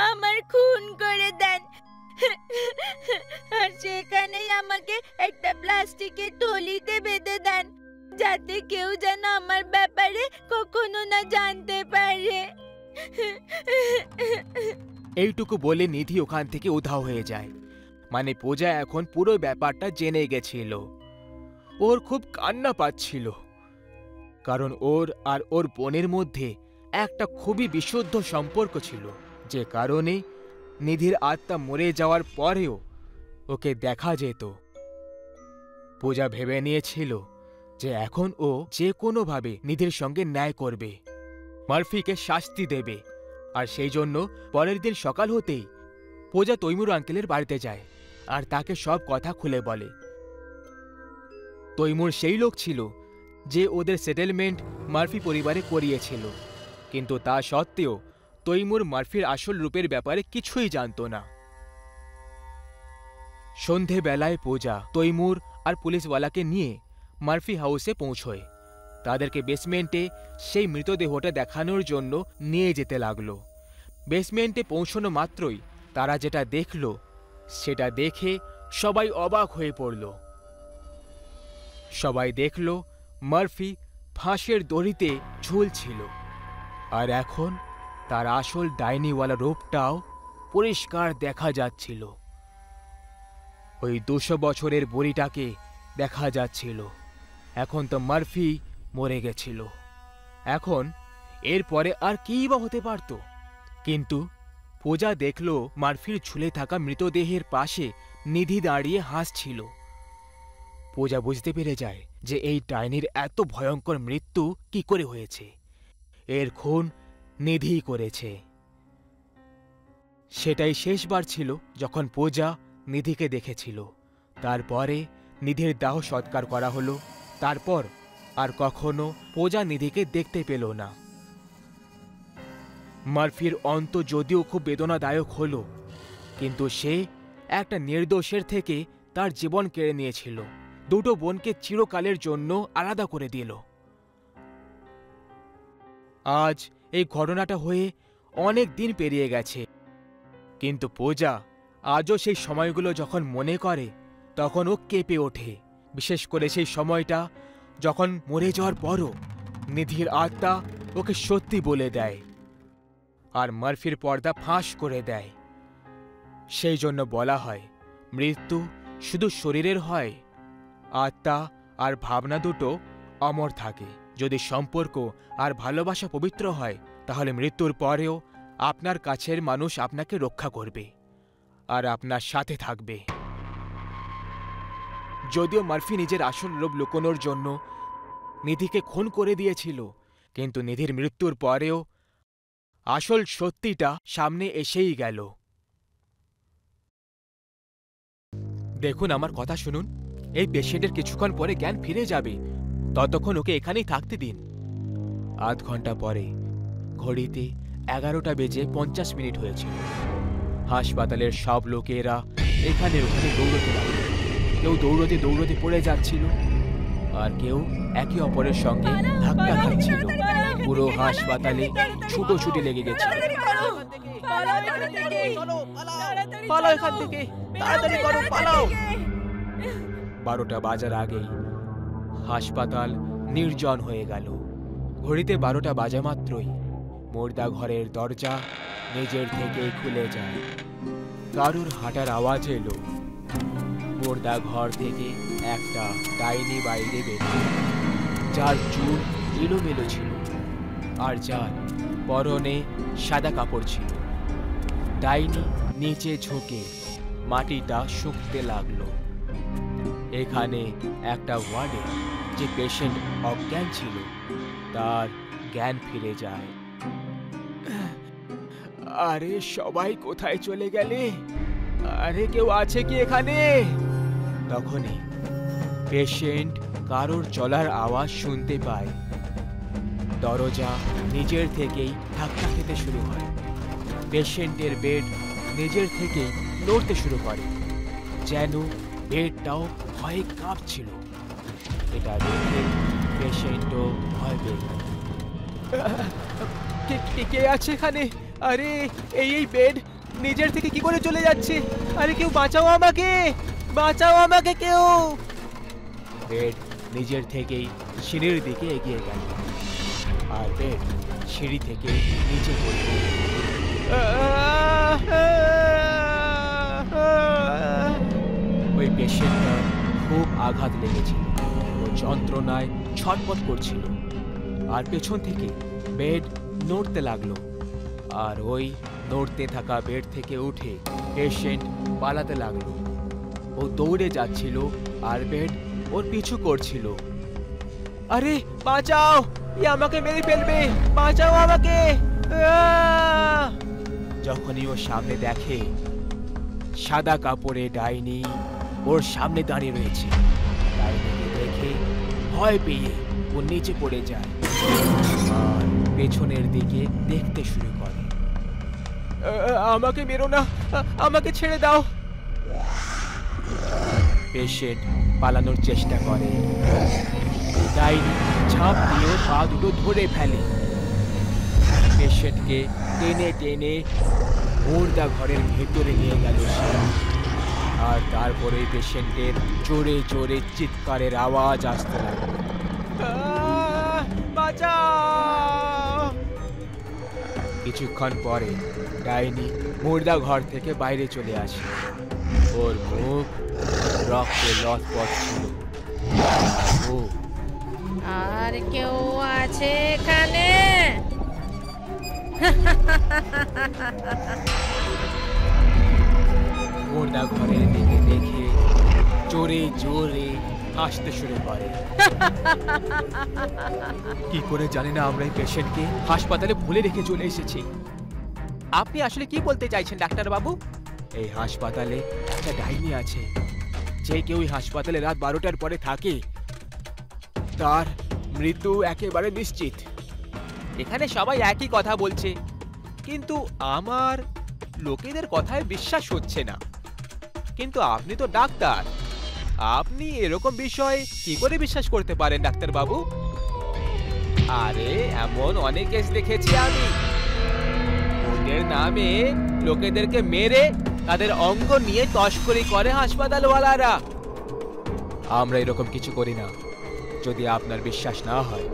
আমার খুন করে দেন। আর সেখানেই আমাকে একটা প্লাস্টিকের থলিতে বেঁধে দেন যাতে কেউ যেন আমার ব্যাপারে কখনো না জানতে পারে। এইটুকু বলে নিধি ওখান থেকে উধাও হয়ে যায়। মানে পূজা এখন পুরো ব্যাপারটা জেনে গেছিল। ওর খুব কান্না পাচ্ছিল, কারণ ওর আর ওর বোনের মধ্যে একটা খুবই বিশুদ্ধ সম্পর্ক ছিল, যে কারণে নিধির আত্মা মরে যাওয়ার পরেও ওকে দেখা যেত। পূজা ভেবে নিয়েছিল যে এখন ও যে কোনোভাবে নিধির সঙ্গে ন্যায় করবে, মারফিকে শাস্তি দেবে। আর সেই জন্য পরের দিন সকাল হতেই পূজা তৈমুর আঙ্কেলের বাড়িতে যায় আর তাকে সব কথা খুলে বলে। তৈমুর সেই লোক ছিল যে ওদের সেটেলমেন্ট মারফি পরিবারে করিয়েছিল, কিন্তু তা সত্ত্বেও তৈমুর মারফির আসল রূপের ব্যাপারে কিছুই জানত না। সন্ধেবেলায় পূজা তৈমুর আর পুলিশওয়ালাকে নিয়ে মারফি হাউসে পৌঁছয়। তাদেরকে বেসমেন্টে সেই মৃতদেহটা দেখানোর জন্য নিয়ে যেতে লাগলো। বেসমেন্টে পৌঁছানো মাত্রই তারা যেটা দেখল সেটা দেখে সবাই অবাক হয়ে পড়ল। সবাই দেখল মারফি ফাঁসের দড়িতে ঝুলছিল, আর এখন তার আসল ডাইনিওয়ালা রূপটাও পরিষ্কার দেখা যাচ্ছিল। ওই 200 বছরের বুড়িটাকে দেখা যাচ্ছিল। এখন তো মারফি মরে গেছিল, এখন এরপরে আর কিই বা হতে পারত। কিন্তু পূজা দেখল মারফির ঝুলে থাকা মৃতদেহের পাশে নিধি দাঁড়িয়ে হাসছিল। পূজা বুঝতে পেরে যায় যে এই ডাইনির এত ভয়ঙ্কর মৃত্যু কি করে হয়েছে। এর খুন নিধিই করেছে। সেটাই শেষবার ছিল যখন পূজা নিধিকে দেখেছিল। তারপরে নিধির দাহ সৎকার করা হলো। তারপর আর কখনো পূজা নিধিকে দেখতে পেল না। মারফির অন্ত যদিও খুব বেদনাদায়ক হলো, কিন্তু সে একটা নির্দোষের থেকে তার জীবন কেড়ে নিয়েছিল। দুটো বোনকে চিরকালের জন্য আলাদা করে দিল। আজ এই ঘটনাটা হয়ে অনেক দিন পেরিয়ে গেছে, কিন্তু পূজা আজও সেই সময়গুলো যখন মনে করে তখন ও কেঁপে ওঠে। বিশেষ করে সেই সময়টা যখন মরে যাওয়ার পরও নিধির আত্মা ওকে সত্যি বলে দেয় আর মারফির পর্দা ফাঁস করে দেয়। সেই জন্য বলা হয় মৃত্যু শুধু শরীরের হয়, আত্মা আর ভাবনা দুটো অমর থাকে। যদি সম্পর্ক আর ভালোবাসা পবিত্র হয় তাহলে মৃত্যুর পরেও আপনার কাছের মানুষ আপনাকে রক্ষা করবে আর আপনার সাথে থাকবে। যদিও মারফি নিজের আসল রূপ লুকোনোর জন্য নিধিকে খুন করে দিয়েছিল, কিন্তু নিধির মৃত্যুর পরেও আসল সত্যিটা সামনে এসেই গেল। দেখুন, আমার কথা শুনুন। এই পেশেন্টের কিছুক্ষণ পরে জ্ঞান ফিরে যাবে, ততক্ষণ ওকে এখানেই থাকতে দিন। আধ ঘন্টা পরে ঘড়িতে 11:50 হয়েছিল। হাসপাতালের সব লোকেরা এখানে ওখানে দৌড়তে লাগল। কেউ দৌড়তে দৌড়তে পড়ে যাচ্ছিল, আর কেউ একে অপরের সঙ্গে ধাক্কা খাচ্ছিল। পুরো হাসপাতালে ছুটোছুটি লেগে গেছে। 12টা বাজার আগেই হাসপাতাল নির্জন হয়ে গেল। ঘড়িতে 12টা বাজা মাত্রই মুর্দা ঘরের দরজা নিজের থেকেই খুলে যায়। কারুর হাঁটার আওয়াজ এলো। মুর্দা ঘর থেকে একটা ডাইনি বাইরে বেরিয়ে, যার চুল এলোমেলো ছিল আর যার পরনে সাদা কাপড় ছিল। ডাইনি নিচে ঝুঁকে মাটিটা শুকতে লাগলো। এখানে একটা ওয়ার্ডে যে পেশেন্ট অজ্ঞান ছিল তার জ্ঞান ফিরে যায়। আরে সবাই কোথায় চলে গেলে? আরে কেউ আছে কি এখানে? তখনই পেশেন্ট কারোর চলার আওয়াজ শুনতে পায়। দরজা নিজের থেকেই ধাক্কা খেতে শুরু হয়। পেশেন্টের বেড নিজের থেকেই নড়তে শুরু করে, যেন বেডটাও ভয়ে কাঁপছিল। এটা দেখে পেশেন্টও ভয় পেয়ে গেল। কে আছে এখানে? আরে এই বেড নিজের থেকে কি করে চলে যাচ্ছে? আরে কেউ বাঁচাও আমাকে, বাঁচাও আমাকে কেউ। বেড নিজের থেকেই সিঁড়ির দিকে এগিয়ে গেল, আর বেড সিঁড়ি থেকে নিচে পড়ল। ওই পেশেন্টটা খুব আঘাত লেগেছিল, ও যন্ত্রণায় ছটফট করছিল, আর পেছন থেকে বেড নড়তে লাগলো। আর ওই নড়তে থাকা বেড থেকে উঠে পেশেন্ট পালাতে লাগলো। ও দৌড়ে যাচ্ছিল আর বেড ওর পিছু করছিল। আরে বাঁচাও, এ আমাকে মেরে ফেলবে, বাঁচাও আমাকে। যখনই ও সামনে দেখে সাদা কাপড়ে ডাইনি ওর সামনে দাঁড়িয়ে রয়েছে, ডাইনিকে দেখে ভয় পেয়ে ও নিচে পড়ে যায় আর পেছনের দিকে দেখতে শুরু করে। আমাকে মেরো না, আমাকে ছেড়ে দাও। পেশেন্ট পালানোর চেষ্টা করে, ডাইনি ঝাঁপ দিয়ে পা দুটো ধরে ফেলে। পেশেন্টকে টেনে টেনে মুর্দা ঘরের ভেতরে নিয়ে গেল সে, আর তারপরে পেশেন্টের জোরে জোরে চিৎকারের আওয়াজ আসতে লাগলো। বাঁচাও! কিছুক্ষণ পরে ডাইনি মুর্দা ঘর থেকে বাইরে চলে আসে। ওর মুখ রক্তে লথপথ ছিল। ও আর কেউ আছে এখানে? মুর্দা ঘরের দিকে দেখে জোরে জোরে হাসতে শুরু করে। কি করে জানি না আমরা এই পেশেন্টকে হাসপাতালে ভুলে রেখে চলে এসেছি। আপনি আসলে কি বলতে চাইছেন ডাক্তার বাবু? এই হাসপাতালে একটা ডাইনি আছে। যে কেউ হাসপাতালে রাত 12টার পরে থাকে তার মৃত্যু একেবারে নিশ্চিত। এখানে সবাই একই কথা বলছে, কিন্তু আমার লোকেদের কথায় বিশ্বাস হচ্ছে না। কিন্তু আপনি তো ডাক্তার, আপনি এরকম বিষয় কি করে বিশ্বাস করতে পারেন ডাক্তার বাবু? আরে এমন অনেক কেস দেখেছি আমি, ওদের নামে লোকেদেরকে মেরে তাদের অঙ্গ নিয়ে তস্করি করে হাসপাতালওয়ালারা। আমরা এরকম কিছু করি না। যদি আপনার বিশ্বাস না হয়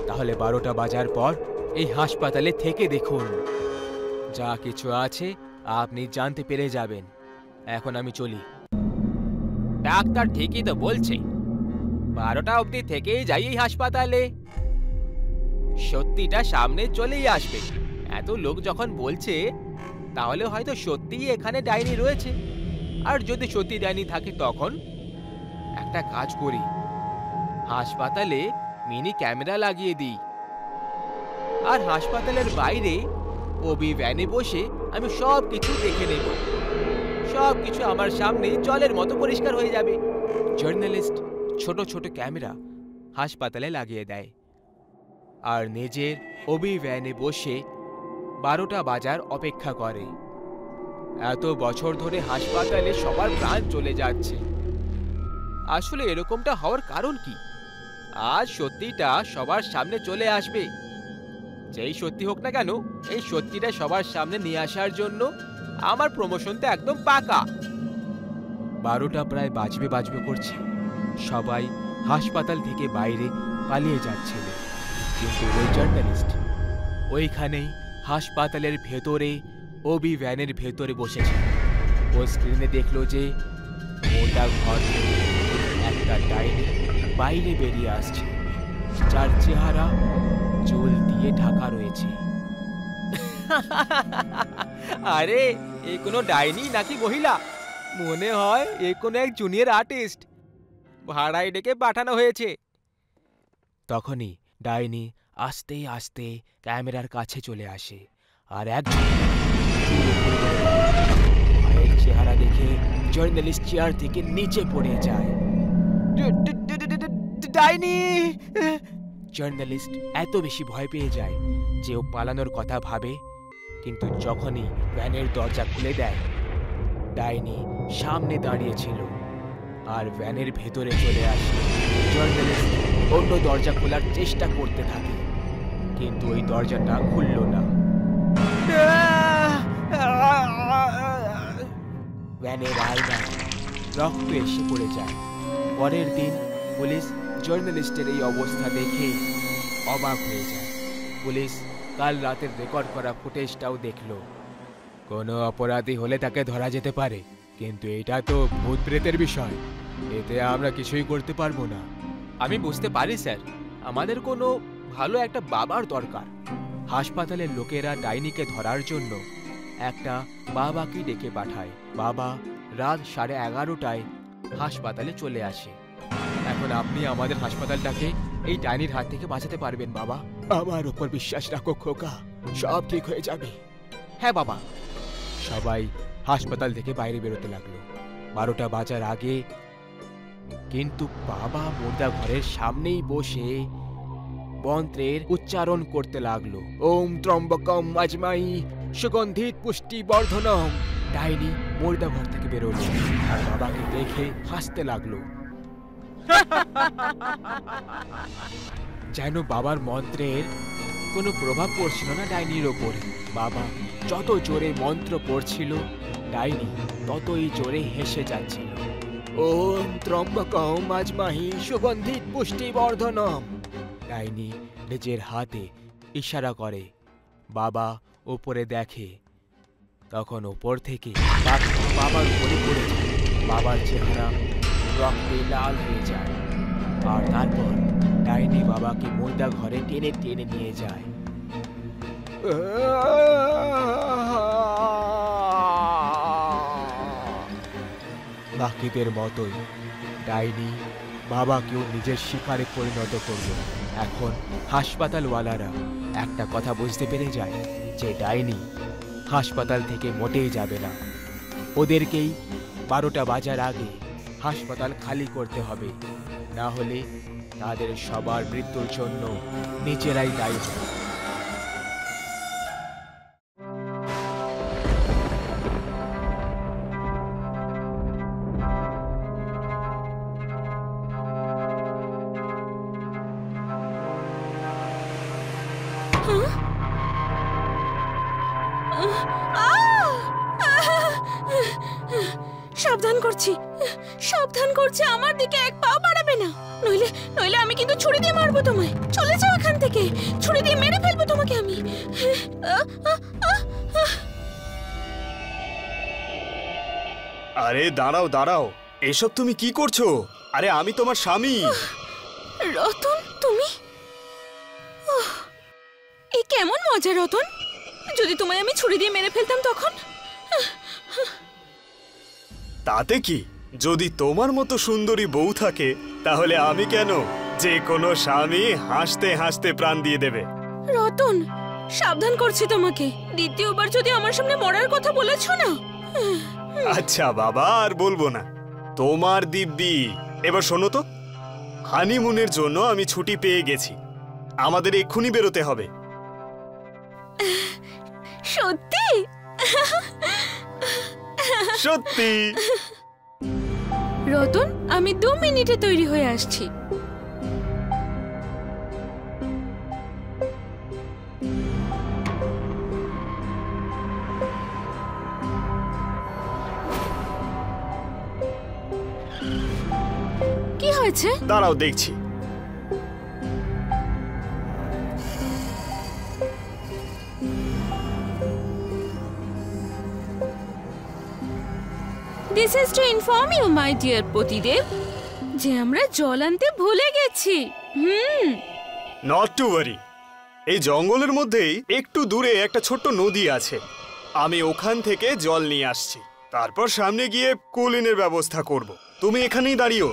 তাহলে 12টা বাজার পর এই হাসপাতালে থেকে দেখুন, যা কিছু আছে আপনি জানতে পেরে যাবেন। এখন আমি চলি। ডাক্তার ঠিকই তো বলছে, 12টা অবধি থেকেই যাই এই হাসপাতালে। সত্যিটা সামনে চলেই আসবে। এত লোক যখন বলছে তাহলে হয়তো সত্যিই এখানে ডাইনি রয়েছে। আর যদি সত্যি ডাইনি থাকে তখন একটা কাজ করি, হাসপাতালে মিনি ক্যামেরা লাগিয়ে দিই, আর হাসপাতালের বাইরে ওবি ভ্যানে বসে আমি সব কিছু দেখে নেব। সব কিছু আমার সামনে জলের মতো পরিষ্কার হয়ে যাবে। জার্নালিস্ট ছোট ছোট ক্যামেরা হাসপাতালে লাগিয়ে দেয় আর নিজের ওবি ভ্যানে বসে 12টা বাজার অপেক্ষা করে। এত বছর ধরে হাসপাতালে সবার প্রাণ চলে যাচ্ছে। আসলে এরকমটা হওয়ার কারণ কি? আজ সত্যিটা সবার সামনে চলে আসবে। যেই সত্যি হোক না কেন, এই সত্যিটা সবার সামনে নিয়ে আসার জন্য আমার প্রমোশনটা একদম পাকা। 12টা প্রায় বাজবে করছে। সবাই হাসপাতাল থেকে বাইরে পালিয়ে যাচ্ছিল, কিন্তু ওই জার্নালিস্ট ওইখানেই হাসপাতালের ভেতরে ওবি ভ্যানের ভেতরে বসেছে। ও স্ক্রিনে দেখলো যে মোটা ঘর থেকে একটা ডাইনি বাইরে বেরিয়ে আসছে, যার চেহারা চুল দিয়ে ঢাকা রয়েছে। আরে এ কোনো ডাইনি নাকি মহিলা? মনে হয় এ কোনো এক জুনিয়র আর্টিস্ট, ভাড়ায় ডেকে পাঠানো হয়েছে। তখনই ডাইনি আস্তে আস্তে ক্যামেরার কাছে চলে আসে আর একজন ভয়ের চেহারা দেখে জার্নালিস্ট চেয়ার থেকে নিচে পড়ে যায়। ডাইনি! জার্নালিস্ট এত বেশি ভয় পেয়ে যায় যে ও পালানোর কথা ভাবে, কিন্তু যখনই ভ্যানের দরজা খুলে দেয়, ডাইনি সামনে দাঁড়িয়েছিল আর ভ্যানের ভেতরে চলে আসে। জার্নালিস্ট অন্য দরজা খোলার চেষ্টা করতে থাকে, কিন্তু ওই দরজাটা খুলল না। ভ্যানের আয়নায় রক্ত এসে পড়ে যায়। পরের দিন পুলিশ জার্নালিস্টের এই অবস্থা দেখে অবাক হয়ে যায়। পুলিশ কাল রাতের রেকর্ড করা ফুটেজটাও দেখলো। কোনো অপরাধী হলে তাকে ধরা যেতে পারে, কিন্তু এটা তো ভূত প্রেতের বিষয়, এতে আমরা কিছুই করতে পারবো না। আমি বুঝতে পারি স্যার, আমাদের কোনো ভালো একটা বাবার দরকার। হাসপাতালের লোকেরা ডাইনিকে ধরার জন্য একটা বাবাকে ডেকে পাঠায়। বাবা রাত 11:30টায় হাসপাতালে চলে আসে। এখন আপনি আমাদের হাসপাতালটাকে এই ডাইনির হাত থেকে বাঁচাতে পারবেন বাবা। আমার উপর বিশ্বাস রাখো খোকা, সব ঠিক হয়ে যাবে। হ্যাঁ বাবা। সবাই হাসপাতাল থেকে বাইরে বেরোতে লাগলো 12টা বাজার আগে, কিন্তু বাবা মুর্দা ঘরের সামনেই বসে মন্ত্রের উচ্চারণ করতে লাগলো। ওম ত্রম্বকম আজমাই সুগন্ধিত পুষ্টি বর্ধনম। ডাইনি মুর্দা ঘর থেকে বেরোলো আর বাবাকে দেখে হাসতে লাগলো। যেন বাবার মন্ত্রের কোনো প্রভাব পড়ছিল না ডাইনির ওপরে। বাবা যত জোরে মন্ত্র পড়ছিল, ডাইনি ততই জোরে হেসে যাচ্ছিল। ওম ত্রম্বকম আজমাহি সুগন্ধিত পুষ্টি বর্ধনম। ডাইনি নিজের হাতে ইশারা করে। বাবা উপরে দেখে, তখন ওপর থেকে বাবার উপরে পড়ে যায়। বাবার চেহারা রক্তে লাল হয়ে যায়, আর তারপর ডাইনি বাবাকে মুর্দা ঘরে টেনে টেনে নিয়ে যায়। বাকিদের মতোই ডাইনি বাবাকেও নিজের শিকারে পরিণত করল। এখন হাসপাতালওয়ালারা একটা কথা বুঝতে পেরে যায় যে ডাইনি হাসপাতাল থেকে মোটেই যাবে না। ওদেরকেই 12টা বাজার আগে হাসপাতাল খালি করতে হবে, না হলে তাদের সবার মৃত্যুর জন্য নিজেরাই দায়ী হবে। সাবধান করছি, আমার দিকে এক পাও বাড়াবে না, নইলে নইলে আমি কিন্তু ছুরি দিয়ে মারবো তোমায়। চলে যাও এখান থেকে, ছুরি দিয়ে মেরে ফেলবো তোমাকে আমি। আরে দাঁড়াও দাঁড়াও, এসব তুমি কি করছো? আরে আমি তোমার স্বামী। রতন, তুমি? এ কেমন মজা রতন, যদি তোমায় আমি ছুরি দিয়ে মেরে ফেলতাম তখন? তাতে কি, যদি তোমার মতো সুন্দরী বউ থাকে তাহলে আমি কেন? যে কোনো স্বামী হাসতে হাসতে প্রাণ দিয়ে দেবে। রতন, সাবধান করছি তোমাকে, দ্বিতীয়বার যদি আমার সামনে মরার কথা বলেছো না। আচ্ছা বাবা, আর বলবো না। তোমার দিব্যি। এবার শোনো তো, হানিমুনের জন্য আমি ছুটি পেয়ে গেছি, আমাদের এক্ষুনি বেরোতে হবে। সত্যি? সত্যি। রতন, আমি 2 মিনিটে তৈরি হয়ে আসছি। কি হয়েছে? দাঁড়াও দেখছি। This is to inform you, my dear পতিদেব, যে আমরা জল আনতে ভুলে গেছি। নট টু ওয়ারি, এই জঙ্গলের মধ্যেই একটু দূরে একটা ছোট্ট নদী আছে, আমি ওখান থেকে জল নিয়ে আসছি। তারপর সামনে গিয়ে কুলিনের ব্যবস্থা করব। তুমি এখানেই দাঁড়িও।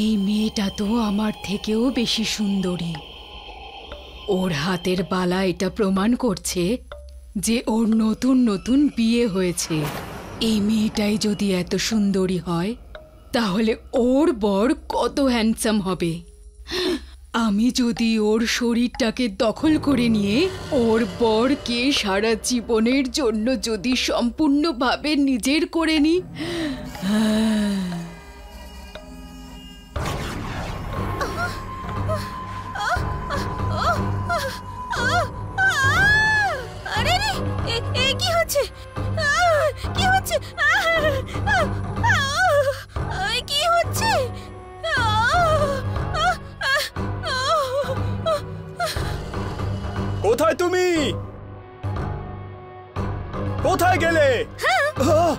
এই মেয়েটা তো আমার থেকেও বেশি সুন্দরী। ওর হাতের বালা এটা প্রমাণ করছে যে ওর নতুন নতুন বিয়ে হয়েছে। এই মেয়েটাই যদি এত সুন্দরী হয় তাহলে ওর বর কত হ্যান্ডসাম হবে। আমি যদি ওর শরীরটাকে দখল করে নিয়ে ওর বরকে সারা জীবনের জন্য যদি সম্পূর্ণভাবে নিজের করে নিই, আরে রে, এ কি হচ্ছে? কি হচ্ছে? কি হচ্ছে? কোথায় তুমি? কোথায় গেলে? আহ!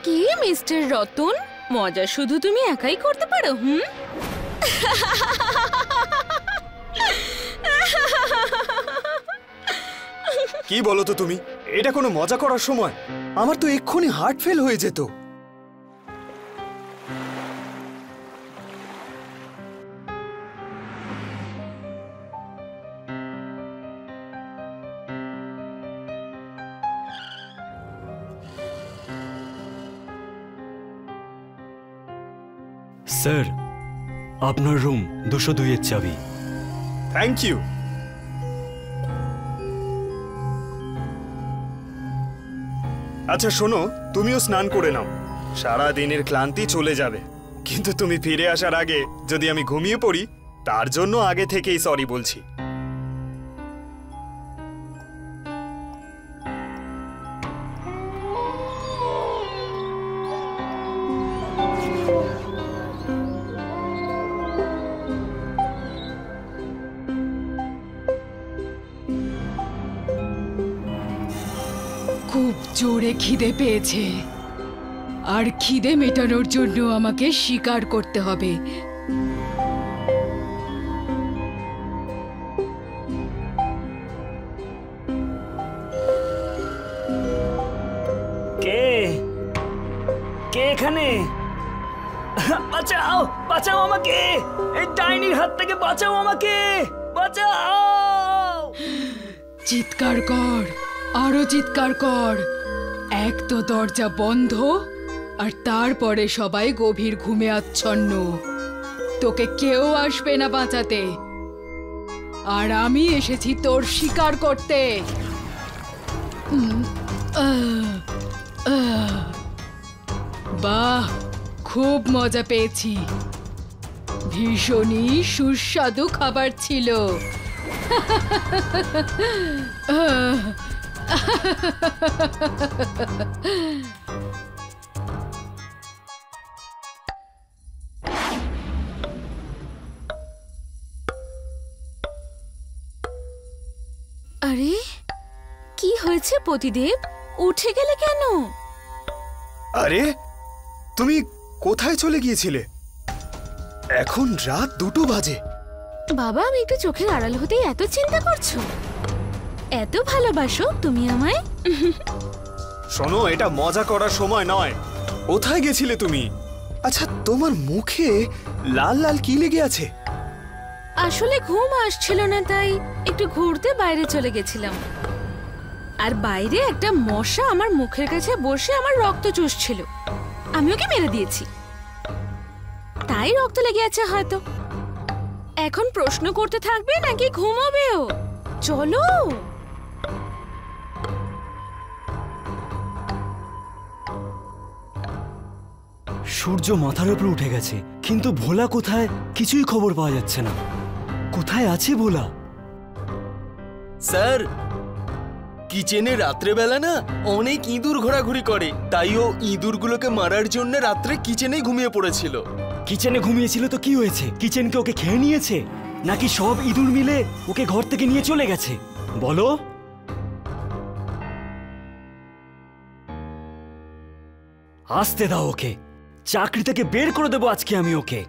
কি মিস্টার রতন, মজা শুধু তুমি একাই করতে পারো? কি বলো তো তুমি? এটা কোনো মজা করার সময়? আমার তো এক্ষুনি হার্ট ফেল হয়ে যেত। স্যার, আপনার রুম 202 এর চাবি। Thank you. আচ্ছা শোনো, তুমিও স্নান করে নাও, সারা দিনের ক্লান্তি চলে যাবে। কিন্তু তুমি ফিরে আসার আগে যদি আমি ঘুমিয়ে পড়ি, তার জন্য আগে থেকেই সরি বলছি। খুব জোরে খিদে পেয়েছে, আর খিদে মেটানোর জন্য আমাকে শিকার করতে হবে। কে কে এখানে? বাঁচাও, বাঁচাও আমাকে! এই ডাইনির হাত থেকে বাঁচাও আমাকে! বাঁচাও! চিৎকার কর, আরো চিৎকার কর। এক তো দরজা বন্ধ, আর তারপরে সবাই গভীর ঘুমে আচ্ছন্ন। তোকে কেউ আসবে না বাঁচাতে, আর আমি এসেছি তোর শিকার করতে। বাহ, খুব মজা পেয়েছি। ভীষণই সুস্বাদু খাবার ছিল। আরে কি হয়েছে পতিদেব, উঠে গেলে কেন? আরে তুমি কোথায় চলে গিয়েছিলে? এখন রাত 2 বাজে। বাবা, আমি একটু চোখের আড়াল হতেই এত চিন্তা করছো? এত ভালোবাসো তুমি আমায়? শোনো, এটা মজা করার সময় নয়। কোথায় গেছিলে তুমি? আচ্ছা, তোমার মুখে লাল লাল কি লেগে আছে? আসলে ঘুম আসছিল না, তাই একটু ঘুরতে বাইরে চলে গেছিলাম। আর বাইরে একটা মশা আমার মুখের কাছে বসে আমার রক্ত চুষছিল। আমি ওকে মেরে দিয়েছি, তাই রক্ত লেগে আছে হয়তো। এখন প্রশ্ন করতে থাকবে নাকি ঘুমাবেও? চলো। সূর্য মাথার উপর উঠে গেছে, কিন্তু ভোলা কোথায় কিছুই খবর পাওয়া যাচ্ছে না। কোথায় আছে ভোলা? স্যার, কিচেনে রাত্রেবেলা না অনেক ইঁদুর ঘোরাঘুরি করে, তাই ও ইঁদুরগুলোকে মারার জন্য রাত্রে কিচেনেই ঘুমিয়ে পড়েছিল। কিচেনে ঘুমিয়েছিল তো কি হয়েছে? কিচেনকে ওকে খেয়ে নিয়েছে, নাকি সব ইঁদুর মিলে ওকে ঘর থেকে নিয়ে চলে গেছে? বলো। আসতে দাও ওকে, চাকরি থেকে বের করে দেবো আজকে আমি ওকে।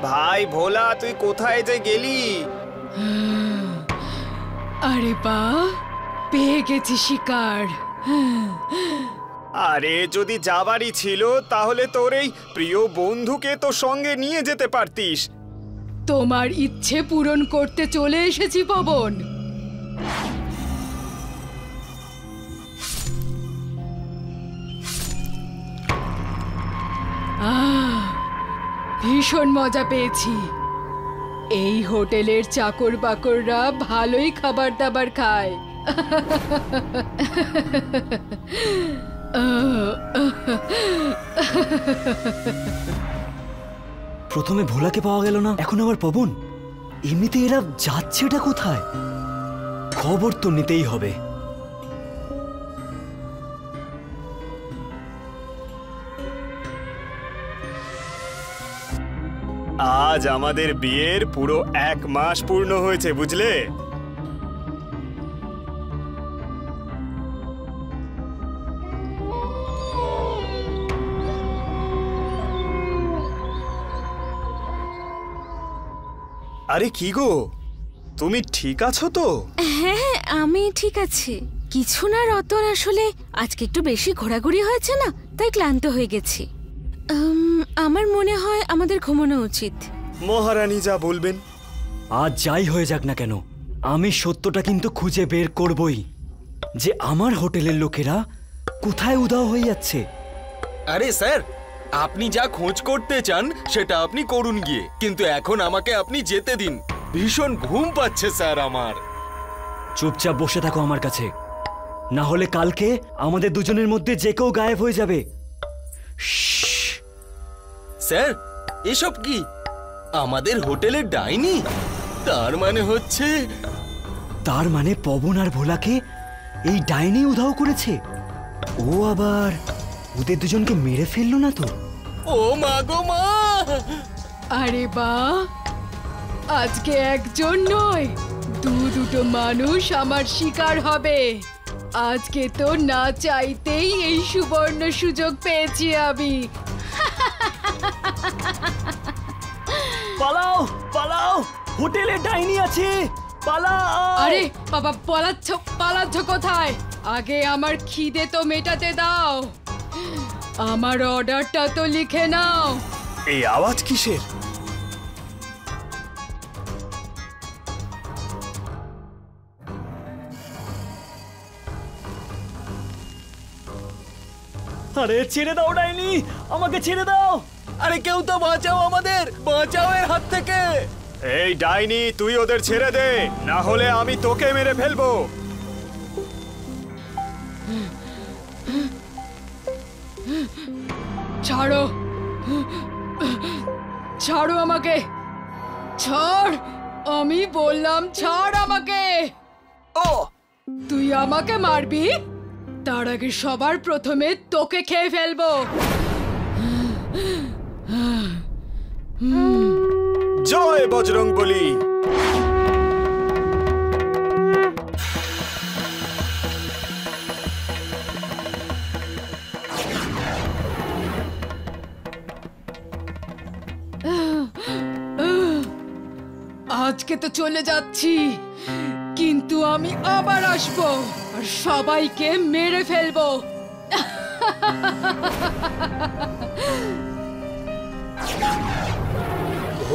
ভাই ভোলা, তুই কোথায় যে গেলি? আরে বাহ, পেয়ে গেছি শিকার। আরে যদি যাবারই ছিল তাহলে তোর এই প্রিয় বন্ধুকে তো সঙ্গে নিয়ে যেতে পারতিস। তোমার ইচ্ছে পূরণ করতে চলে এসেছি পবন। ভীষণ মজা পেয়েছি। এই হোটেলের চাকর বাকররা ভালোই খাবার দাবার খায়। প্রথমে ভোলাকে পাওয়া গেল না, এখন আবার পবন। এমনিতে এরা যাচ্ছেটা কোথায়? খবর তো নিতেই হবে। আজ আমাদের বিয়ের পুরো 1 মাস পূর্ণ হয়েছে, বুঝলে? আরে কি গো, তুমি ঠিক আছো তো? হ্যাঁ, আমি ঠিক আছি। কিছু না রতন, আসলে আজকে একটু বেশি ঘোরাঘুরি হয়েছে না, তাই ক্লান্ত হয়ে গেছি। আমার মনে হয় আমাদের ঘুমানো উচিত। মহারানী যা বলবেন। আজ যাই হয়ে যাক না কেন, আমি সত্যটা কিন্তু খুঁজে বের করবই, যে আমার হোটেলের লোকেরা কোথায় উধাও হয়ে যাচ্ছে। আরে স্যার, আপনি যা খোঁজ করতে চান সেটা আপনি করুন গিয়ে, কিন্তু এখন আমাকে আপনি যেতে দিন। ভীষণ ঘুম পাচ্ছে স্যার আমার। চুপচাপ বসে থাকো আমার কাছে, না হলে কালকে আমাদের দুজনের মধ্যে যে কেউ গায়েব হয়ে যাবে। স্যার, এসব কি? আমাদের হোটেলের ডাইনি? তার মানে পবন আর ভোলাকে এই ডাইনি উধাও করেছে। ও আবার ওদের দুজনকে মেরে ফেললো না তো? ও মা গো মা! আরে বাহ, আজকে একজন নয়, দুটো মানুষ আমার শিকার হবে। আজকে তো না চাইতেই এই সুবর্ণ সুযোগ পেয়েছি আমি। পালাও পালাও, হোটেলে ডাইনি আছে, পালাও! আরে বাবা, পালাচ্ছ কোথায়? আগে আমার খিদে তো মেটাতে দাও, আমার অর্ডারটা তো লিখে নাও। এই আওয়াজ কিসের? আরে ছেড়ে দাও ডাইনি, আমাকে ছেড়ে দাও। আরে কেউ তো বাঁচাও, আমাদের বাঁচাও এর হাত থেকে। এই ডাইনি, তুই ওদের ছেড়ে দে, না হলে আমি তোকে মেরে ফেলবো। ছাড়ো, ছাড়ো আমাকে, ছাড়, আমি বললাম ছাড় আমাকে। ও, তুই আমাকে মারবি? তার আগে সবার প্রথমে তোকে খেয়ে ফেলবো। জয় বজরংবলী। আজকে তো চলে যাচ্ছি, কিন্তু আমি আবার আসবো আর সবাইকে মেরে ফেলবো।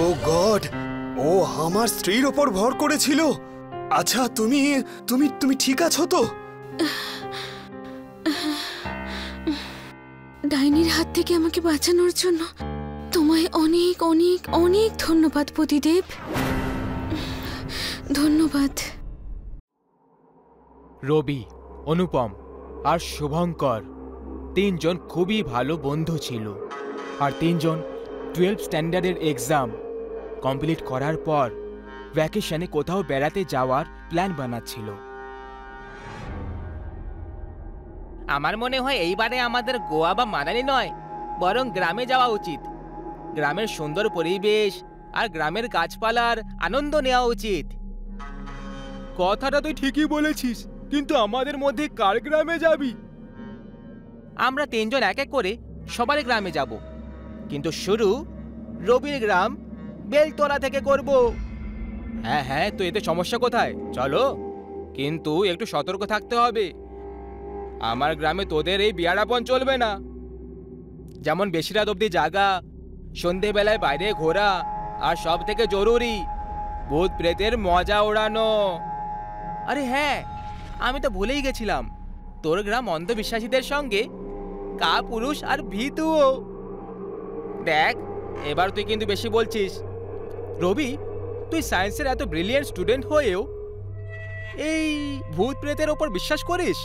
ও গড, ও আমার স্ত্রীর ওপর ভর করেছিল। আচ্ছা, তুমি তুমি তুমি ঠিক আছো তো? ডাইনির হাত থেকে আমাকে বাঁচানোর জন্য তোমায় অনেক অনেক অনেক ধন্যবাদ পতিদেব, ধন্যবাদ। রবি, অনুপম আর শুভঙ্কর 3 জন খুবই ভালো বন্ধু ছিল, আর 3 জন 12 স্ট্যান্ডার্ডের এক্সাম কমপ্লিট করার পর ভ্যাকেশনে কোথাও বেড়াতে যাওয়ার প্ল্যান বানাচ্ছিল। আমার মনে হয় এইবারে আমাদের গোয়া বা মানালি নয়, বরং গ্রামে যাওয়া উচিত। গ্রামের সুন্দর পরিবেশ আর গ্রামের গাছপালার আনন্দ নেওয়া উচিত। কথাটা তুই ঠিকই বলেছিস, কিন্তু আমাদের মধ্যে কার গ্রামে যাবি? আমরা 3 জন এক এক করে সবার গ্রামে যাব, কিন্তু শুরু রবির গ্রাম বেলতলা থেকে করব। হ্যাঁ হ্যাঁ, তো এতে সমস্যা কোথায়? চলো, কিন্তু একটু সতর্ক থাকতে হবে। আমার গ্রামে তোদের এই বিয়ারাপন চলবে না। যেমন বেশি রাত অবধি জাগা, সন্ধেবেলায় বাইরে ঘোরা, আর সব থেকে জরুরি ভূত প্রেতের মজা ওড়ানো। আরে হ্যাঁ, আমি তো ভুলেই গেছিলাম, তোর গ্রাম অন্ধবিশ্বাসীদের সঙ্গে কাপুরুষ আর ভীতুও। দেখ, এবার তুই কিন্তু বেশি বলছিস। রবি, তুই সায়েন্সের এত ব্রিলিয়েন্ট স্টুডেন্ট হয়েও এই ভূত প্রেতের ওপর বিশ্বাস করিস?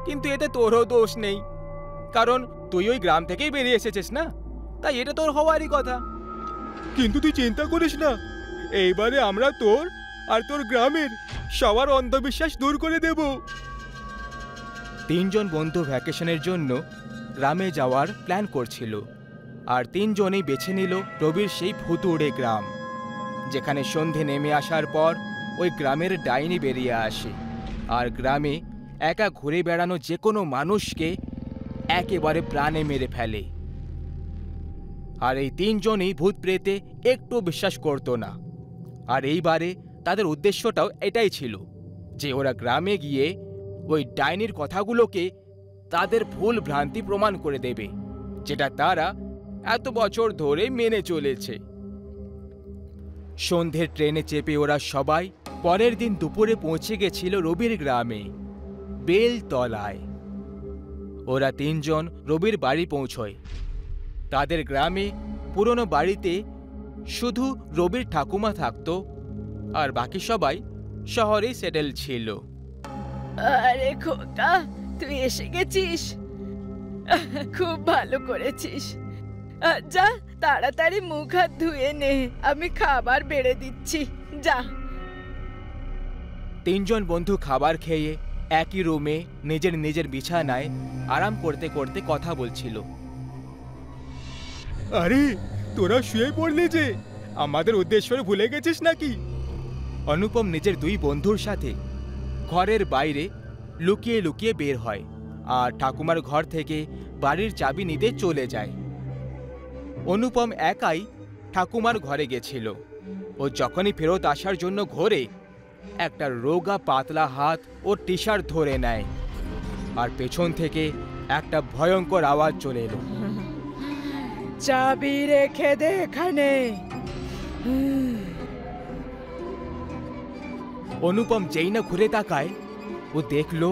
কিন্তু এতে তোরও দোষ নেই, কারণ তুই ওই গ্রাম থেকেই বেরিয়ে এসেছিস না, তাই এটা তোর হওয়ারই কথা। কিন্তু তুই চিন্তা করিস না, এইবারে আমরা তোর আর তোর গ্রামের সবার অন্ধবিশ্বাস দূর করে দেব। তিনজন বন্ধু ভ্যাকেশনের জন্য গ্রামে যাওয়ার প্ল্যান করছিল, আর তিনজনেই বেছে নিল রবির সেই ভুতুড়ে গ্রাম, যেখানে সন্ধে নেমে আসার পর ওই গ্রামের ডাইনি বেরিয়ে আসে আর গ্রামে একা ঘুরে বেড়ানো যে কোনো মানুষকে একেবারে প্রাণে মেরে ফেলে। আর এই তিনজনই ভূত প্রেতে একটু বিশ্বাস করতো না, আর এইবারে তাদের উদ্দেশ্যটাও এটাই ছিল যে ওরা গ্রামে গিয়ে ওই ডাইনির কথাগুলোকে তাদের ভুল ভ্রান্তি প্রমাণ করে দেবে, যেটা তারা এত বছর ধরে মেনে চলেছে। সন্ধ্যের ট্রেনে চেপে ওরা সবাই পরের দিন দুপুরে পৌঁছে গেছিল রবির গ্রামে, বেলতলায়। ওরা তিনজন রবির বাড়ি পৌঁছয়। তাদের গ্রামে পুরনো বাড়িতে শুধু রবির ঠাকুমা থাকতো, আর বাকি সবাই শহরেই সেটেল ছিল। আরে খোকা, তুই এসে গেছিস, খুব ভালো করেছিস। যা তাড়াতাড়ি মুখ হাত ধুয়ে নে, আমি খাবার বেড়ে দিচ্ছি, যা। তিনজন বন্ধু খাবার খেয়ে একই রুমে নিজের নিজের বিছানায় আরাম করতে করতে কথা বলছিল। আরে তোরা শুয়ে পড়লি যে, আমাদের উদ্দেশ্য ভুলে গেছিস নাকি? অনুপম নিজের দুই বন্ধুর সাথে ঘরের বাইরে লুকিয়ে লুকিয়ে বের হয় আর ঠাকুমার ঘর থেকে বাড়ির চাবি নিতে চলে যায়। অনুপম একাই ঠাকুমার ঘরে গেছিল। ও যখনই ফেরত আসার জন্য ঘোরে, একটা রোগা পাতলা হাত ওর টি শার্ট ধরে নেয়, আর পেছন থেকে একটা ভয়ঙ্কর আওয়াজ চলে এলো, চাবি রেখে দে এখানে। অনুপম যেই না ঘুরে তাকায়, ও দেখল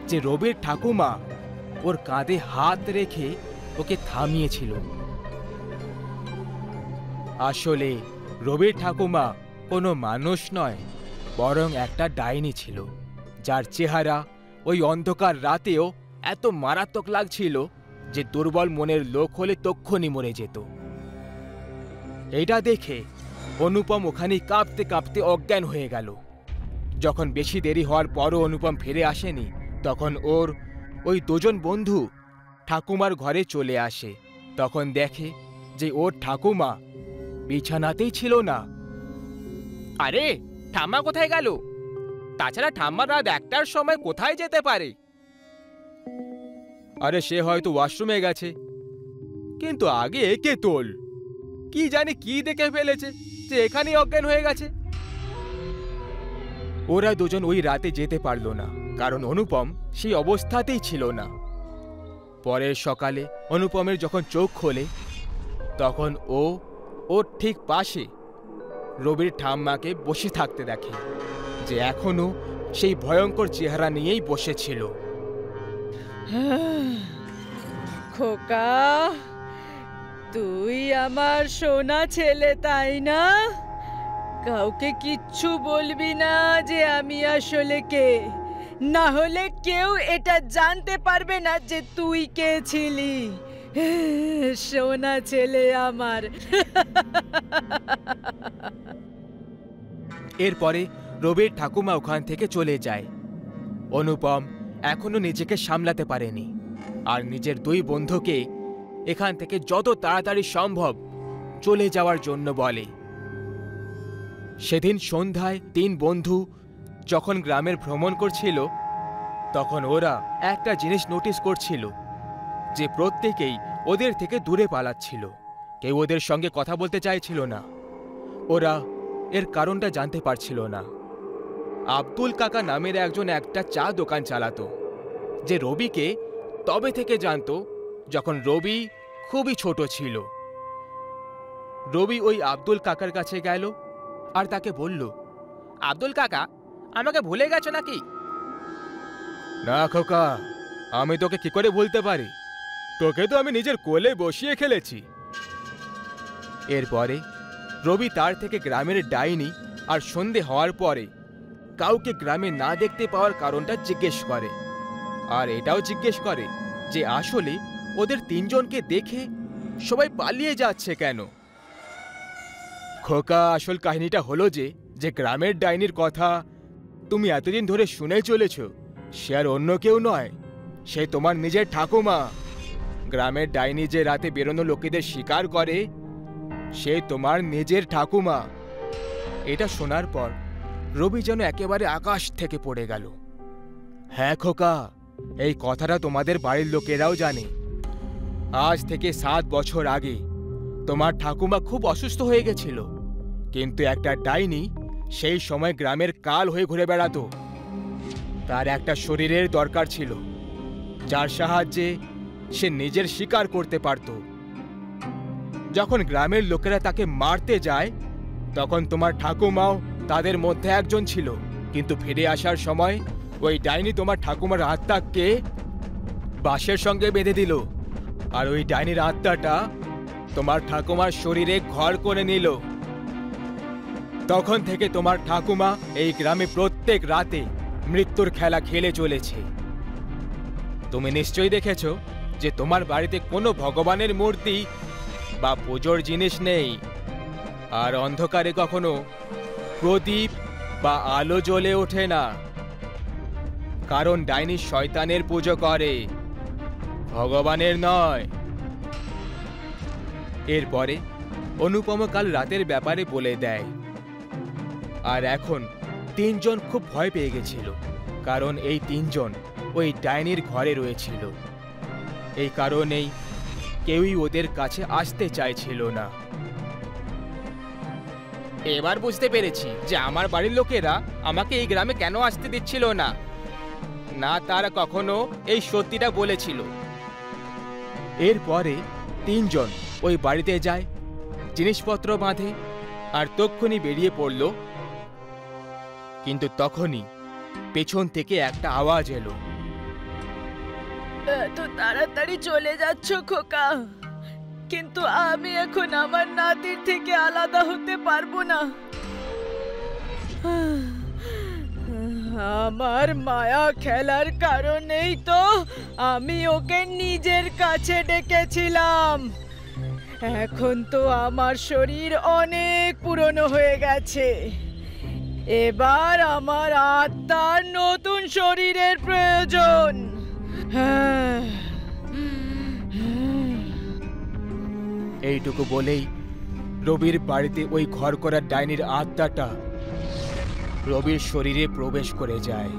যে রবির ঠাকুমা ওর কাঁধে হাত রেখে ওকে থামিয়েছিল। আসলে রবির ঠাকুমা কোনো মানুষ নয়, বরং একটা ডাইনি ছিল, যার চেহারা ওই অন্ধকার রাতেও এত মারাত্মক লাগছিল যে দুর্বল মনের লোক হলে তক্ষুনি মরে যেত। এটা দেখে অনুপম ওখানে কাঁপতে কাঁপতে অজ্ঞান হয়ে গেল। যখন বেশি দেরি হওয়ার পরও অনুপম ফিরে আসেনি, তখন ওর ওই দুজন বন্ধু ঠাকুমার ঘরে চলে আসে। তখন দেখে যে ওর ঠাকুমা বিছানাতেই ছিল না। আরে ঠাম্মা কোথায় গেল? তাছাড়া ঠাম্মা রাত 1টার সময় কোথায় যেতে পারে? আরে সে হয়তো ওয়াশরুমে গেছে, কিন্তু আগে একে তোল, কি জানি কি দেখে ফেলেছে যে এখানেই অজ্ঞান হয়ে গেছে। ওরা দুজন ওই রাতে যেতে পারল না, কারণ অনুপম সেই অবস্থাতেই ছিল না। পরের সকালে অনুপমের যখন চোখ খোলে, তখন ওর ঠিক পাশে রবির ঠাম্মাকে বসে থাকতে দেখে, যে এখনো সেই ভয়ঙ্কর চেহারা নিয়েই বসেছিল। খোকা, তুই আমার সোনা ছেলে, তাই না? কাউকে কিচ্ছু বলবি না যে আমি আসলে কে, না হলে কেউ এটা জানতে পারবে না যে তুই কে ছিলি। সোনা ছেলে আমার। এরপরে রবির ঠাকুমা ওখান থেকে চলে যায়। অনুপম এখনো নিজেকে সামলাতে পারেনি, আর নিজের দুই বন্ধুকে এখান থেকে যত তাড়াতাড়ি সম্ভব চলে যাওয়ার জন্য বলে। সেদিন সন্ধ্যায় তিন বন্ধু যখন গ্রামের ভ্রমণ করছিল, তখন ওরা একটা জিনিস নোটিস করছিল, যে প্রত্যেকেই ওদের থেকে দূরে পালাচ্ছিল। কেউ ওদের সঙ্গে কথা বলতে চাইছিল না, ওরা এর কারণটা জানতে পারছিল না। আব্দুল কাকা নামের একজন একটা চা দোকান চালাতো, যে রবিকে তবে থেকে জানতো যখন রবি খুবই ছোট ছিল। রবি ওই আব্দুল কাকার কাছে গেল আর তাকে বলল, আব্দুল কাকা, আমাকে ভুলে গেছো নাকি? না খোকা, আমি তোকে কি করে ভুলতে পারি? তোকে তো আমি নিজের কোলে বসিয়ে খেলেছি। এরপরে রবি তার থেকে গ্রামের ডাইনি আর সন্ধে হওয়ার পরে কাউকে গ্রামে না দেখতে পাওয়ার কারণটা জিজ্ঞেস করে, আর এটাও জিজ্ঞেস করে যে আসলে ওদের তিনজনকে দেখে সবাই পালিয়ে যাচ্ছে কেন। খোকা, আসল কাহিনীটা হলো যে গ্রামের ডাইনির কথা তুমি এতদিন ধরে শুনে চলেছ, সে আর অন্য কেউ নয়, সে তোমার নিজের ঠাকুমা। গ্রামের ডাইনি যে রাতে বেরোনো লোকেদের শিকার করে, সে তোমার নিজের ঠাকুমা। এটা শোনার পর রবি যেন একেবারে আকাশ থেকে পড়ে গেল। হ্যাঁ খোকা, এই কথাটা তোমাদের বাড়ির লোকেরাও জানে। আজ থেকে 7 বছর আগে তোমার ঠাকুমা খুব অসুস্থ হয়ে গেছিল, কিন্তু একটা ডাইনি সেই সময় গ্রামের কাল হয়ে ঘুরে বেড়াতো। তার একটা শরীরের দরকার ছিল, যার সাহায্যে সে নিজের শিকার করতে পারত। যখন গ্রামের লোকেরা তাকে মারতে যায়, তখন তোমার ঠাকুমাও তাদের মধ্যে একজন ছিল, কিন্তু ফিরে আসার সময় ওই ডাইনি তোমার ঠাকুমার আত্মাকে বাঁশের সঙ্গে বেঁধে দিল, আর ওই ডাইনির আত্মাটা তোমার ঠাকুমার শরীরে ঘর করে নিল। তখন থেকে তোমার ঠাকুমা এই গ্রামে প্রত্যেক রাতে মৃত্যুর খেলা খেলে চলেছে। তুমি নিশ্চয়ই দেখেছো যে তোমার বাড়িতে কোনো ভগবানের মূর্তি বা পুজোর জিনিস নেই, আর অন্ধকারে কখনো প্রদীপ বা আলো জ্বলে ওঠে না, কারণ ডাইনি শয়তানের পুজো করে, ভগবানের নয়। এরপরে অনুপম কাল রাতের ব্যাপারে বলে দেয়। আর এখন 3 জন খুব ভয় পেয়ে গেছিল, কারণ এই 3 জন ওই ডাইনির ঘরে রয়েছিল। এই কারণেই কেউই ওদের কাছে আসতে চাইছিল না। এবার বুঝতে পেরেছি যে আমার বাড়ির লোকেরা আমাকে এই গ্রামে কেন আসতে দিচ্ছিল না। না, তারা কখনো এই সত্যিটা বলেছিল। এরপরে 3 জন ওই বাড়িতে যায়, জিনিসপত্র বাঁধে আর তক্ষুনি বেরিয়ে পড়ল। কিন্তু তখনই পেছন থেকে একটা আওয়াজ এলো। এত তাড়াতাড়ি চলে যাচ্ছ খোকা, কিন্তু আমি এখন আমার নাতির থেকে আলাদা হতে পারবো না। আমার মায়া খেলার কারণেই তো আমি ওকে নিজের কাছে ডেকেছিলাম। এখন তো আমার শরীর অনেক পুরনো হয়ে গেছে, এবার আমার আত্মার নতুন শরীরের প্রয়োজন। এইটুকু বলেই রবির বাড়িতে ওই ঘর করা ডাইনির আত্মাটা রবির শরীরে প্রবেশ করে যায়।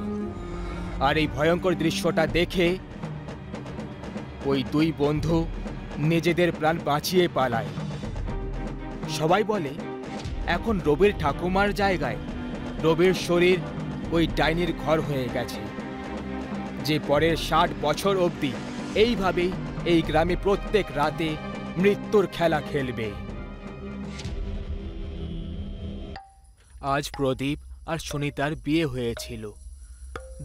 আর এই ভয়ঙ্কর দৃশ্যটা দেখে ওই 2 বন্ধু নিজেদের প্রাণ বাঁচিয়ে পালায়। সবাই বলে এখন রবির ঠাকুমার জায়গায় রবির শরীর ওই ডাইনির ঘর হয়ে গেছে, যে পরের 60 বছর অবধি এইভাবেই এই গ্রামে প্রত্যেক রাতে মৃত্যুর খেলা খেলবে। আজ প্রদীপ আর সুনিতার বিয়ে হয়েছিল।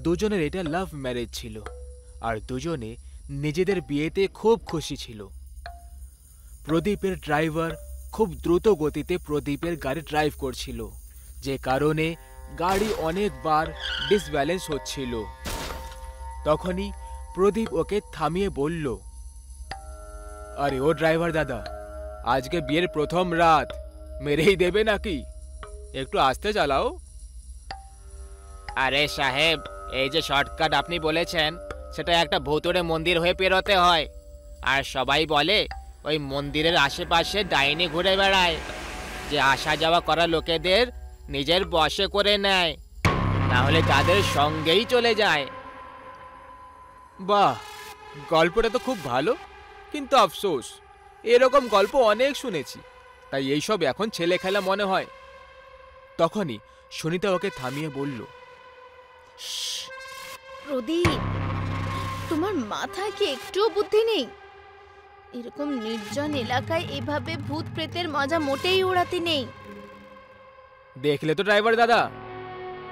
দুজনের এটা লাভ ম্যারেজ ছিল, আর দুজনে নিজেদের বিয়েতে খুব খুশি ছিল। প্রদীপের ড্রাইভার খুব দ্রুত গতিতে প্রদীপের গাড়ি ড্রাইভ করছিল, যে কারণে গাড়ি অনেকবার ডিসব্যালেন্স হচ্ছিল। তখনই প্রদীপ ওকে থামিয়ে বলল, আরে ও ড্রাইভার দাদা, আজকে বিয়ের প্রথম রাত, মেরেই দেবে নাকি? একটু আস্তে চালাও। আরে সাহেব, এই যে শর্টকাট আপনি বলেছেন, সেটা একটা ভুতুড়ে মন্দির হয়ে পেরোতে হয়, আর সবাই বলে ওই মন্দিরের আশেপাশে ডাইনি ঘুরে বেড়ায়, যে আসা যাওয়া করা লোকেদের নিজের বশে করে নেয়, তাহলে তাদের সঙ্গেই চলে যায়। বাহ, গল্পটা তো খুব ভালো, কিন্তু আফসোস এরকম গল্প অনেক শুনেছি, তাই এইসব এখন ছেলে খেলা মনে হয়। তখনই সুনিতা ওকে থামিয়ে বলল, প্রদীপ, তোমার মাথায় কি একটুও বুদ্ধি নেই? এরকম নির্জন এলাকায় এভাবে ভূত প্রেতের মজা মোটেই ওড়াতে নেই। দেখলে তো ড্রাইভার দাদা,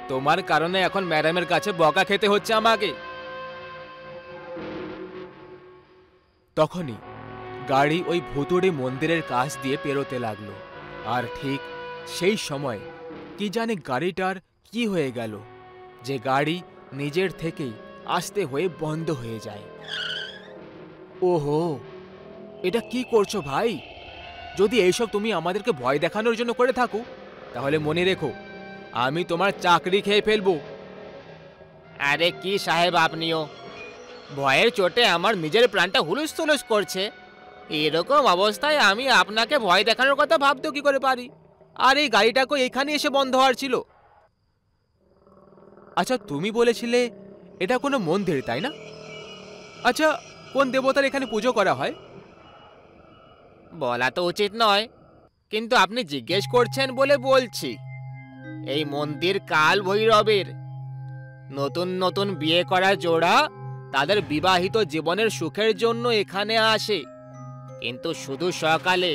তোমার কারণে এখন ম্যাডামের কাছে বকা খেতে হচ্ছে আমাকে। তখনই গাড়ি ওই ভুতুড়ে মন্দিরের কাছ দিয়ে পেরোতে লাগলো। আর ঠিক সেই সময় কি জানে গাড়িটার কি হয়ে গেল, যে গাড়ি নিজের থেকেই আস্তে হয়ে বন্ধ হয়ে যায়। ওহো, এটা কি করছো ভাই? যদি এইসব তুমি আমাদেরকে ভয় দেখানোর জন্য করে থাকো, তাহলে মনে রেখো আমি তোমার চাকরি খেয়ে ফেলবো। আরে কি সাহেব, আপনিও ভয়ের চোটে আমার নিজের প্রাণটা হুলুস তুলুস করছে। এরকম অবস্থায় আমি আপনাকে ভয় দেখানোর কথা ভাবতেও কি করে পারি? আর এই গাড়িটাকে এখানে এসে বন্ধ হওয়ার ছিল। আচ্ছা, তুমি বলেছিলে এটা কোনো মন্দির, তাই না? আচ্ছা, কোন দেবতার এখানে পুজো করা হয়? বলা তো উচিত নয়, কিন্তু আপনি জিজ্ঞেস করছেন বলে বলছি। এই মন্দির কাল ভৈরবের। নতুন নতুন বিয়ে করা জোড়া তাদের বিবাহিত জীবনের সুখের জন্য এখানে আসে, কিন্তু শুধু সকালে।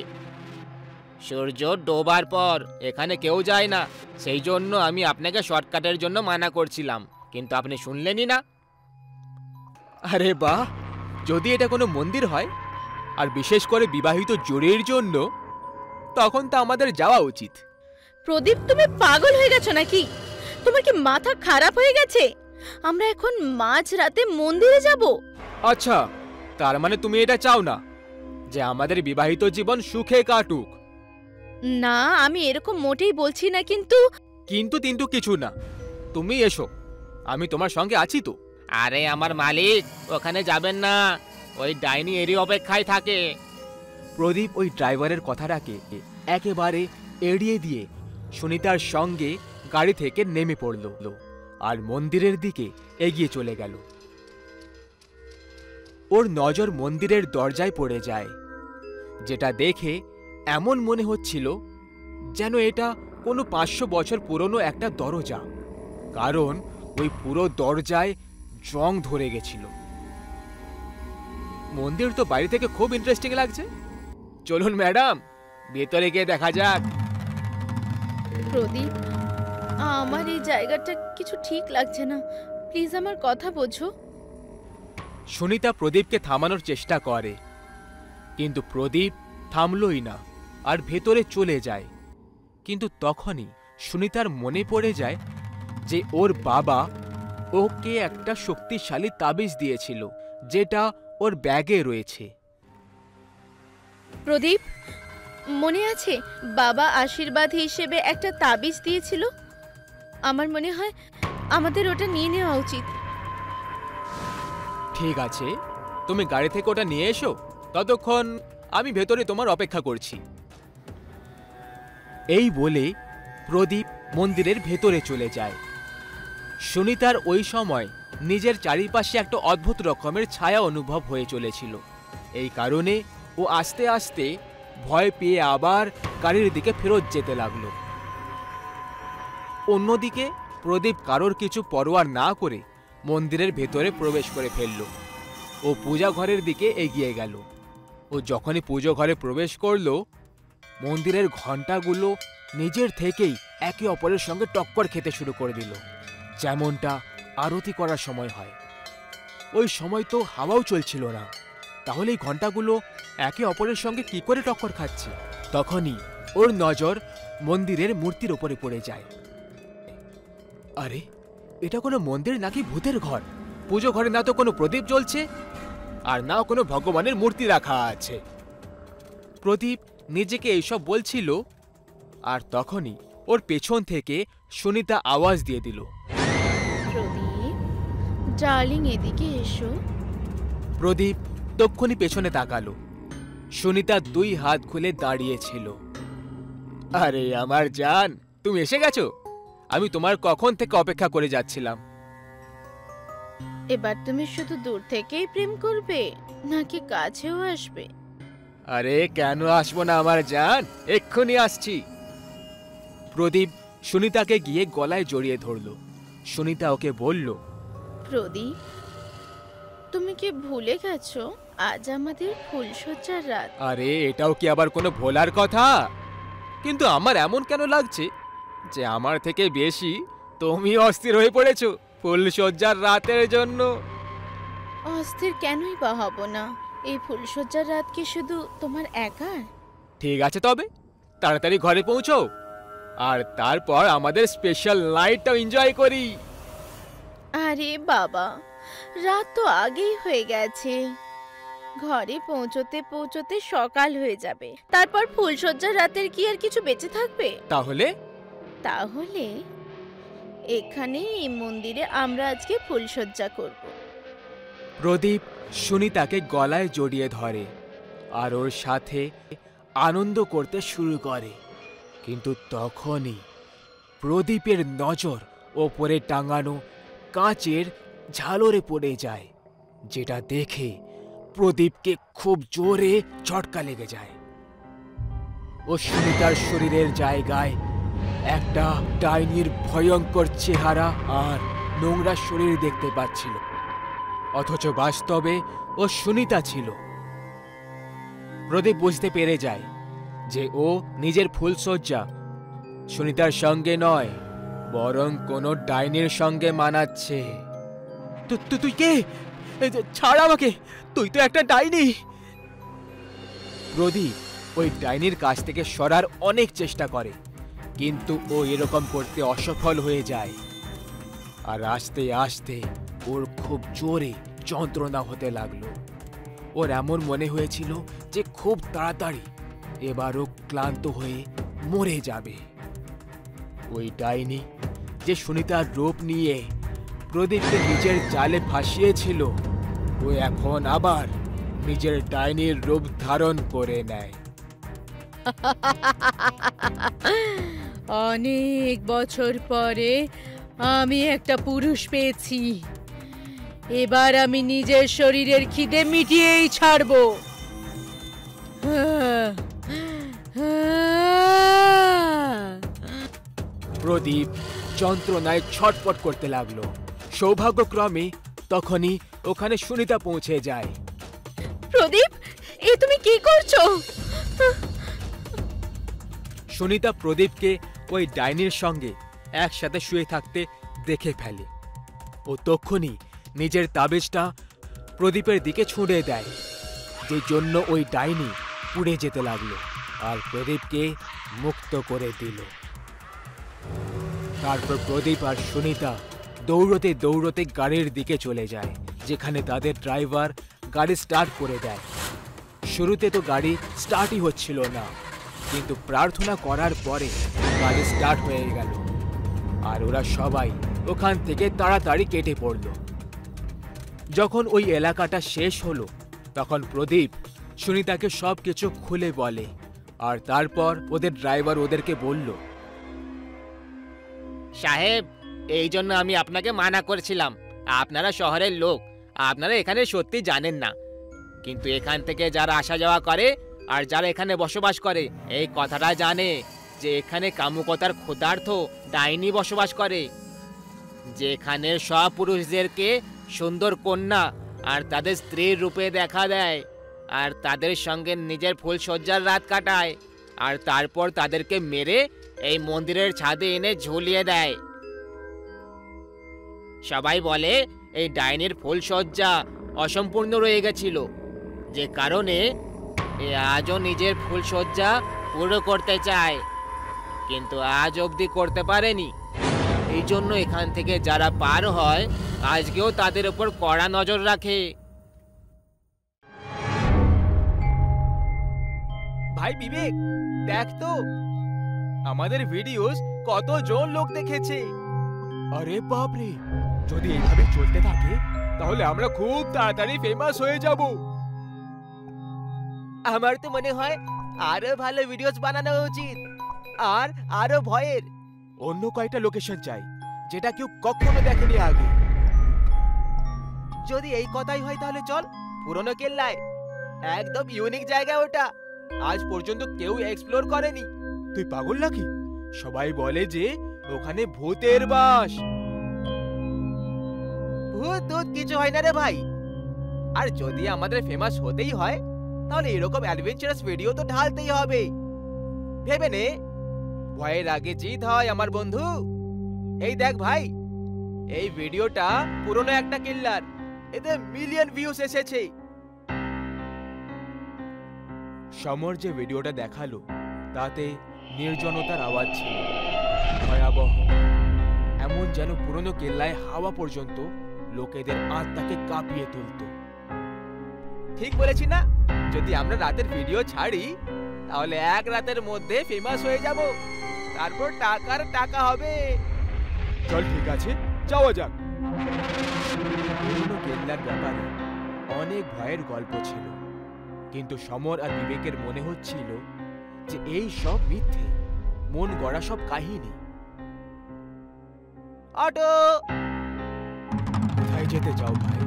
সূর্য ডোবার পর এখানে কেউ যায় না। সেই জন্য আমি আপনাকে শর্টকাটের জন্য মানা করছিলাম, কিন্তু আপনি শুনলেনই না। আরে বাহ, যদি এটা কোনো মন্দির হয় আর বিশেষ করে বিবাহিত জোড়ের জন্য, তখন তো আমাদের যাওয়া উচিত। প্রদীপ, তুমি পাগল হয়ে গেছো নাকি? তোমার কি মাথা খারাপ হয়ে গেছে? আমরা এখন মাঝ রাতে মন্দিরে যাব? আচ্ছা, তার মানে তুমি এটা চাও না যে আমাদের বিবাহিত জীবন সুখে কাটুক? না, আমি এরকম মোটেই বলছি না, কিন্তু কিন্তু কিছু না। তুমি এসো, আমি তোমার সঙ্গে আছি তো। আরে আমার মালিক, ওখানে যাবেন না, ওই ডাইনি এরই অপেক্ষায় থাকে। প্রদীপ ওই ড্রাইভারের কথাটাকে একেবারে এড়িয়ে দিয়ে সুনিতার সঙ্গে গাড়ি থেকে নেমে পড়ল আর মন্দিরের দিকে এগিয়ে চলে গেল। ওর নজর মন্দিরের দরজায় পড়ে যায়, যেটা দেখে এমন মনে হচ্ছিল যেন এটা কোনো 500 বছর পুরনো একটা দরজা, কারণ ওই পুরো দরজায় জং ধরে গেছিল। মন্দির তো বাইরে থেকে খুব ইন্টারেস্টিং লাগছে। চলুন ম্যাডাম, ভেতরে গিয়ে দেখা যাক। প্রদীপ, আমার এই জায়গাটা কিছু ঠিক লাগছে না, প্লিজ আমার কথা বোঝো। সুনিতা প্রদীপকে থামানোর চেষ্টা করে, কিন্তু প্রদীপ থামলই না আর ভেতরে চলে যায়। কিন্তু তখনই সুনিতার মনে পড়ে যায় যে ওর বাবা ওকে একটা শক্তিশালী তাবিজ দিয়েছিল, যেটা ওর ব্যাগে রয়েছে। প্রদীপ, মনে আছে বাবা আশীর্বাদ হিসেবে একটা তাবিজ দিয়েছিল? আমার মনে হয় আমাদের ওটা নিয়ে নেওয়া উচিত। ঠিক আছে, তুমি গাড়ি থেকে ওটা নিয়ে এসো, ততক্ষণ আমি ভেতরে তোমার অপেক্ষা করছি। এই বলে প্রদীপ মন্দিরের ভেতরে চলে যায়। সুনিতার ওই সময় নিজের চারিপাশে একটা অদ্ভুত রকমের ছায়া অনুভব হয়ে চলেছিল। এই কারণে ও আস্তে আস্তে ভয় পেয়ে আবার গাড়ির দিকে ফেরত যেতে লাগলো। অন্যদিকে প্রদীপ কারোর কিছু পরোয়া না করে মন্দিরের ভেতরে প্রবেশ করে ফেলল। ও পূজা ঘরের দিকে এগিয়ে গেল। ও যখনই পুজো ঘরে প্রবেশ করল, মন্দিরের ঘণ্টাগুলো নিজের থেকেই একে অপরের সঙ্গে টক্কর খেতে শুরু করে দিল, যেমনটা আরতি করার সময় হয়। ওই সময় তো হাওয়াও চলছিল না, তাহলে এই ঘণ্টাগুলো একে অপরের সঙ্গে কি করে টক্কর খাচ্ছে? তখনই ওর নজর মন্দিরের মূর্তির উপরে পড়ে যায়। আরে, এটা কোনো মন্দির নাকি ভূতের ঘর? পুজো ঘরে না তো কোনো প্রদীপ জ্বলছে, আর না কোনো ভগবানের মূর্তি রাখা আছে। প্রদীপ নিজেকে এইসব বলছিল, আর তখনই ওর পেছন থেকে সুনিতা আওয়াজ দিয়ে দিল, প্রদীপ ডার্লিং, এদিকে এসো। প্রদীপ তক্ষুনি পেছনে তাকালো। সুনিতা 2 হাত খুলে দাঁড়িয়েছিল। আরে আমার জান, তুমি এসে গেছো? আমি তোমার কখন থেকে অপেক্ষা করে যাচ্ছিলাম। এবার তুমি শুধু দূর থেকেই প্রেম করবে নাকি কাছেও আসবে? আরে কেন আসবো না আমার জান, এক্ষুনি আসছি। প্রদীপ সুনিতাকে গিয়ে গলায় জড়িয়ে ধরল। সুনিতা ওকে বলল, প্রদীপ, তুমি কি ভুলে গেছো আজ আমাদের ফুলসজ্জার রাত? আরে এটাও কি আবার কোনো ভোলার কথা? কিন্তু আমার এমন কেন লাগছে যে আমার থেকে বেশি তুমি অস্থির হয়ে পড়েছো ফুলসজ্জার রাতের জন্য? অস্থির কেনই বা হব না, এই ফুলসজ্জার রাত কি শুধু তোমার একার? ঠিক আছে, তবে তাড়াতাড়ি ঘরে পৌঁছো, আর তারপর আমাদের স্পেশাল নাইটটাও এনজয় করি। আরে বাবা, রাত তো আগেই হয়ে গেছে। ঘরে পৌঁছতে পৌঁছতে সকাল হয়ে যাবে, তারপর ফুলসজ্জার রাতের কি আর কিছু বেঁচে থাকবে? তাহলে তাহলে এখানে এই মন্দিরে আমরা আজকে ফুলসজ্জা করব। প্রদীপ সুনিতাকে গলায় জড়িয়ে ধরে আর ওর সাথে আনন্দ করতে শুরু করে। কিন্তু তখনই প্রদীপের নজর ওপরে টাঙানো কাঁচের ঝালরে পড়ে যায়, যেটা দেখে প্রদীপকে খুব জোরে ঝটকা লেগে যায়। ও সুনিতার শরীরের জায়গায় একটা ডাইনির ভয়ঙ্কর চেহারা আর নোংরা শরীর দেখতে পাচ্ছিল, অথচ বাস্তবে ও সুনিতা ছিল। প্রদীপ বুঝতে পেরে যায় যে ও নিজের ফুলসজ্জা সুনিতার সঙ্গে নয়, বরং কোনো ডাইনির সঙ্গে মানাচ্ছে। তুই কে? ছাড় আমাকে, তুই তো একটা ডাইনি। প্রদীপ ওই ডাইনির কাছ থেকে সরার অনেক চেষ্টা করে, কিন্তু ও এরকম করতে অসফল হয়ে যায়। আর আস্তে আস্তে ওর খুব জোরে যন্ত্রণা হতে লাগলো। ওর এমন মনে হয়েছিল যে খুব তাড়াতাড়ি এবারও ক্লান্ত হয়ে মরে যাবে। ওই ডাইনি যে সুনিতার রূপ নিয়ে প্রদীপকে নিজের জালে ফাঁসিয়েছিল, ও এখন আবার নিজের ডাইনির রূপ ধারণ করে নেয়। অনেক বছর পরে আমি একটা পুরুষ পেয়েছি, এবার আমি নিজের শরীরের খিদে মিটিয়েই ছাড়বো। প্রদীপ যন্ত্রণায় ছটপট করতে লাগলো। সৌভাগ্যক্রমে তখনই ওখানে সুনিতা পৌঁছে যায়। প্রদীপ, এ তুমি কি করছো? সুনিতা প্রদীপকে ওই ডাইনির সঙ্গে একসাথে শুয়ে থাকতে দেখে ফেলে। ও তখনই নিজের তাবিজটা প্রদীপের দিকে ছুঁড়ে দেয়, যে জন্য ওই ডাইনি পুড়ে যেতে লাগলো আর প্রদীপকে মুক্ত করে দিল। তারপর প্রদীপ আর সুনিতা দৌড়তে দৌড়তে গাড়ির দিকে চলে যায়, যেখানে তাদের ড্রাইভার গাড়ি স্টার্ট করে দেয়। শুরুতে তো গাড়ি স্টার্টই হচ্ছিল না, কিন্তু প্রার্থনা করার পরে গাড়ি স্টার্ট হয়ে গেল আর ওরা সবাই ওখান থেকে তাড়াতাড়ি কেটে পড়ল। যখন ওই এলাকাটা শেষ হলো, তখন প্রদীপ সুনিতাকে সবকিছু খুলে বলে, আর তারপর ওদের ড্রাইভার ওদেরকে বলল, সাহেব, এই জন্য আমি আপনাকে মানা করেছিলাম। আপনারা শহরের লোক, আপনারা এখানে সত্যি জানেন না, কিন্তু এখান থেকে যারা আসা যাওয়া করে আর যারা এখানে বসবাস করে এই কথাটা জানে যে এখানে কামুকতার ক্ষুধার্ত ডাইনি বসবাস করে, যেখানে সব পুরুষদেরকে সুন্দর কন্যা আর তাদের স্ত্রীর রূপে দেখা দেয় আর তাদের সঙ্গে নিজের ফুলসজ্জার রাত কাটায়, আর তারপর তাদেরকে মেরে এই মন্দিরের ছাদে এনে ঝুলিয়ে দেয়। সবাই বলে এই ডাইনির ফুলসজ্জা অসম্পূর্ণ রয়ে গেছিল, যে কারণে এ আজও নিজের ফুলসজ্জা পুরো করতে চায়, কিন্তু আজ অবধি করতে পারেনি। এই জন্য এখান থেকে যারা পার হয় আজকেও তাদের উপর কড়া নজর রাখে। ভাই বিবেক, দেখ তো আমাদের ভিডিওস কতজন লোক দেখেছে। আরে বাপরে, যদি এইভাবে চলতে থাকে তাহলে আমরা খুব তাড়াতাড়ি ফেমাস হয়ে যাব। আমার তো মনে হয় আরো ভালো ভিডিওস বানানো উচিত, আর আরো ভয়ের। অন্য কয়েকটা লোকেশন চাই যেটা কেউ কখনো দেখেনি আগে। যদি এই কথাই হয় তাহলে চল পুরনো কেল্লায়। একদম ইউনিক জায়গা ওটা, আজ পর্যন্ত কেউ এক্সপ্লোর করেনি। তুই পাগল নাকি? সবাই বলে যে ওখানে ভূতের বাস। ভূত কিছু হয় না রে ভাই। আর যদি আমাদের ফেমাস হতেই হয় তাহলে এরকম অ্যাডভেঞ্চারাস ভিডিও তো ঢালতেই হবে। ভেবে নে, ভয়ের আগে জিত হয় আমার বন্ধু। এই দেখ ভাই, এই ভিডিওটা পুরনো একটা কিল্লার, এতে মিলিয়ন ভিউজ এসেছে। সমর যে ভিডিওটা দেখালো তাতে নির্জনতার আওয়াজ ছিল ভয়াবহ, এমন যেন পুরনো কেল্লায় হাওয়া পর্যন্ত লোকেদের আত্মাকে কাঁপিয়ে তুলত। ঠিক বলেছি না? যদি আমরা রাতের ভিডিও ছাড়ি তাহলে এক রাতের মধ্যে ফেমাস হয়ে যাব, তারপর টাকার টাকা হবে। চল ঠিক আছে, যাওয়া যাক। পুরনো কেল্লার ব্যাপারে অনেক ভয়ের গল্প ছিল, কিন্তু সমর আর বিবেকের মনে হচ্ছিল যে এই সব মিথ্যে, মন গড়া সব কাহিনী। অটো, কোথায় যেতে চাও ভাই?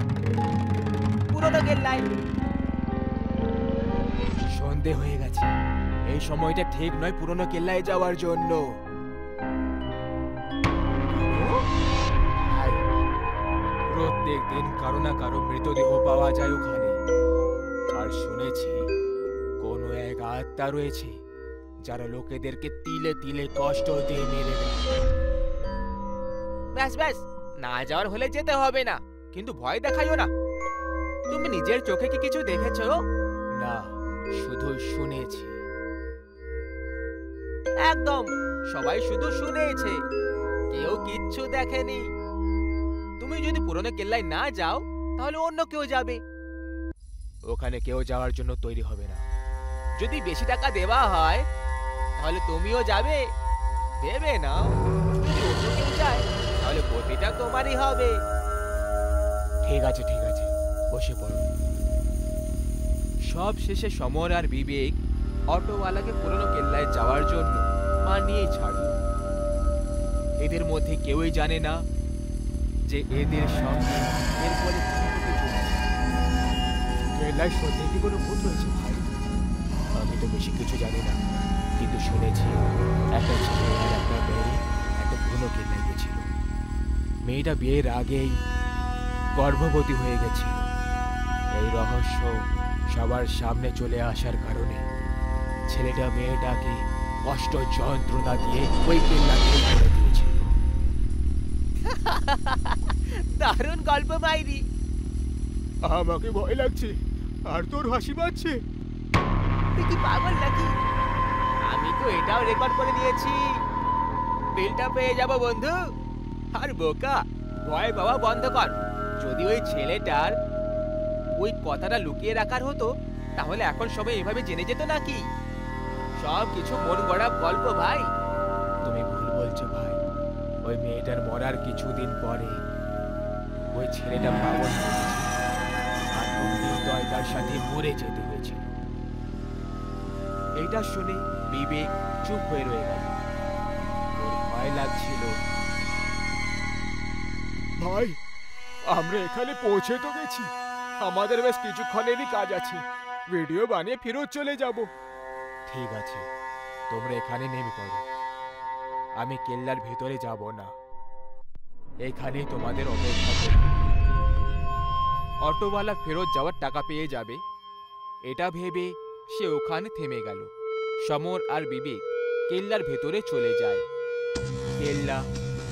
পুরনো কেল্লায়। সন্ধে হয়ে গেছে, এই সময়টা ঠিক নয় পুরনো কেল্লায় যাওয়ার জন্য। ভাই, প্রত্যেক দিন কারো না কারো মৃতদেহ পাওয়া যায় ওখানে, আর শুনেছি কোনো এক আত্মা রয়েছে যারা লোকেদেরকে তিলে তিলে কষ্ট দিয়ে মেরে দেয়। ব্যাস ব্যাস, না যাওয়ার হলে যেতে হবে না, কিন্তু ভয় দেখাইও না। তুমি নিজের চোখে কি কিছু দেখেছো? না, শুধু শুনেছি। একদম, সবাই শুধু শুনেছে, কেউ কিচ্ছু দেখেনি। তুমি যদি পুরনো কেল্লায় না যাও তাহলে অন্য কেউ যাবে। ওখানে কেউ যাওয়ার জন্য তৈরি হবে না। যদি বেশি টাকা দেওয়া হয় তাহলে তুমিও যাবে। ভেবে নাও, যদি অন্য কেউ যায় তাহলে গতিটা তোমারই হবে। ঠিক আছে ঠিক আছে, বসে পড়ো। সব শেষে সমর আর বিবেক অটোওয়ালাকে পুরনো কেল্লায় যাওয়ার জন্য মানিয়ে ছাড়ল। এদের মধ্যে কেউই জানে না যে এদের সঙ্গে এর ফলে কি হতে চলেছে। কেল্লায় সত্যি কি কোনো ভূত রয়েছে ভাই? আমি তো বেশি কিছু জানি না, কিন্তু শুনেছি একটা ছেলে আর একটা মেয়ে একটা পুরনো কেল্লায় গেছিল। মেয়েটা বিয়ের আগেই গর্ভবতী হয়ে গেছিল। এই রহস্য সবার সামনে চলে আসার কারণে ছেলেটা মেয়েটাকে কষ্ট যন্ত্রণা দিয়ে ওই কেল্লাকে ছেড়ে দিয়েছিল। দারুণ গল্প মাইরি। আমাকে ভয় লাগছে আর তোর হাসি পাচ্ছে। তুই কি পাগল নাকি? আমি তো এটাও রেকর্ড করে নিয়েছি, বিলটা পেয়ে যাব বন্ধু। আর বোকা, ভয় বাবা বন্ধ কর। যদি ওই ছেলেটার ওই কথাটা লুকিয়ে রাখার হতো তাহলে এখন সবাই এভাবে জেনে যেত নাকি? সব কিছু মন গড়া গল্প ভাই। তুমি ভুল বলছো ভাই। ওই মেয়েটার মরার কিছুদিন পরে ওই ছেলেটা পাগল হয়ে গেছিল আর ওর নির্দয়তার সাথে মরে যেতে হয়েছিল। এটা শুনে বিবেক চুপ হয়ে রয়ে গেল। ওর ভয় লাগছিল। ভাই, আমরা এখানে পৌঁছে তো গেছি, আমাদের বেশ কিছুক্ষণেরই কাজ আছে, ভিডিও বানিয়ে ফেরত চলে যাব। ঠিক আছে, তোমরা এখানে নেমে পড়ো। আমি কেল্লার ভেতরে যাব না, এখানেই তোমাদের অপেক্ষা করব। অটোওয়ালা ফেরত যাওয়ার টাকা পেয়ে যাবে, এটা ভেবে সে ওখানে থেমে গেল। সমর আর বিবেক কেল্লার ভেতরে চলে যায়। কেল্লা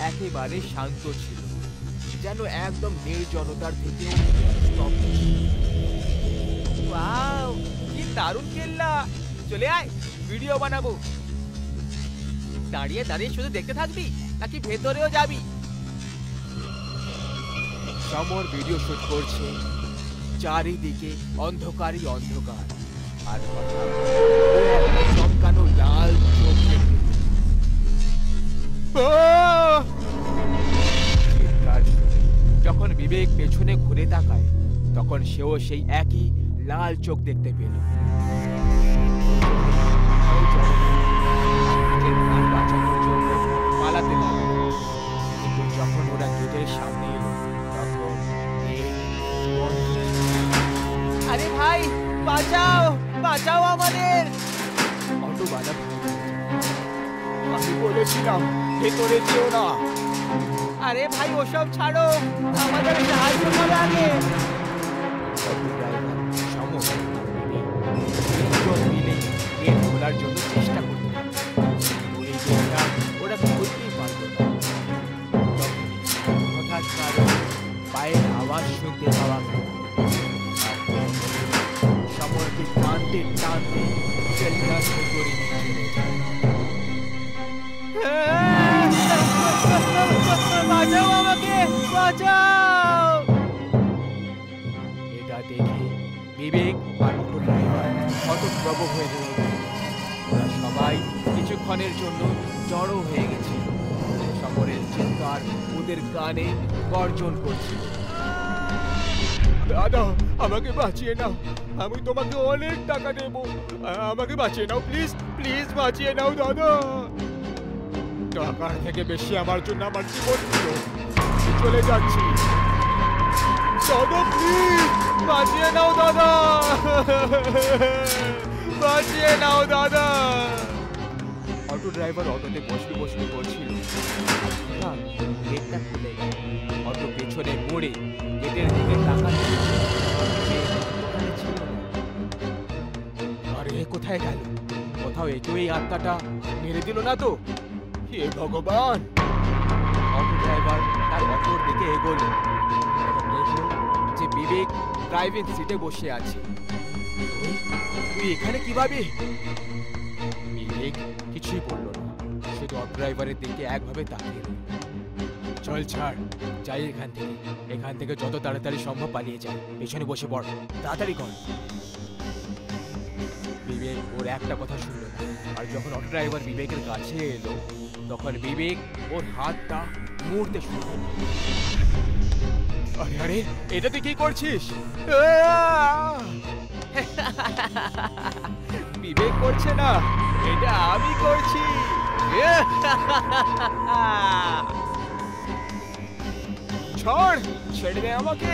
একেবারে শান্ত ছিল, যেন একদম নির্জনতার থেকেও স্তব্ধ ছিল। ওয়াও, কি দারুণ কেল্লা! চলে আয়, ভিডিও বানাবো। দাঁড়িয়ে দাঁড়িয়ে শুধু দেখতে থাকবি নাকি ভেতরেও যাবি? সমর ভিডিও শুট করছে, চারিদিকে অন্ধকারই অন্ধকার। আর হঠাৎ ও একটা চমকানো লাল চোখ দেখতে পেল। চিৎকার শুনে যখন বিবেক পেছনে ঘুরে তাকায় তখন সেও সেই একই লাল চোখ দেখতে পেল। বাঁচানোর জন্য পালাতে লাগলো, কিন্তু যখন ওরা গেটের সামনে এলো তখন আরে ভাই, বাঁচাও, বাঁচাও আমাদের। অটোওয়ালা আমি বলেছিলাম ভেতরে যেও না। আরে ভাই ওসব ছাড়ো, আমাদের সাহায্য করো আগে। অটো ড্রাইভার সমস্ত মিলে গেট খোলার জন্য চেষ্টা করতে থাকে। এই গেটটা ওরা খুলতেই পারল না। হঠাৎ কারো পায়ের আওয়াজ শুনতে পাওয়া গেল। সমরকে টানতে টানতে কেল্লার ভেতরে নিয়ে চলে যায়। বাঁচাও আমাকে, বাঁচাও। এটা দেখে বিবেক আর অটো ড্রাইভার হতভম্ব হয়ে রয়ে গেল। ওরা সবাই কিছুক্ষণের জন্য জড়ো হয়ে গেছিল। সমরের চিৎকার ওদের কানে গর্জন করছিল। দাদা আমাকে বাঁচিয়ে নাও, আমি তোমাকে অনেক টাকা দেব, আমাকে বাঁচিয়ে নাও প্লিজ, প্লিজ বাঁচিয়ে নাও দাদা। টাকার থেকে বেশি আমার জন্য আমার জীবন ছিল, চলে যাচ্ছি। দাদা প্লিজ বাঁচিয়ে নাও দাদা, বাঁচিয়ে নাও দাদা। অটো ড্রাইভার অটোতে বসতে বসতে করছিল। গেটটা খুলে গেল। অটো পেছনে মোড়ে গেটের দিকে তাকাতে আরে কোথায় গেল? কোথাও একেও এই আত্মাটা মেরে দিল না তো? হে ভগবান! অটো ড্রাইভার তার অটোর দিকে এগোল। দেখল যে বিবেক ড্রাইভিং সিটে বসে আছে। তুই এখানে কিভাবে? বিবেক কিছুই বলল না, শুধু অটো ড্রাইভারের দিকে একভাবে তাকিয়ে রইল। চল ছাড়, যাই এখান থেকে যত তাড়াতাড়ি সম্ভব পালিয়ে যায়। পেছনে বসে পড়, তাড়াতাড়ি কর। বিবেক ওর একটা কথা শুনল না। আর যখন অটো ড্রাইভার বিবেকের কাছে এলো তখন বিবেক ওর হাতটা মুড়তে শুরু করল। আরে আরে, এটা তুই কি করছিস? বিবেক করছে না, এটা আমি করছি। ছাড়, ছেড়ে দে আমাকে।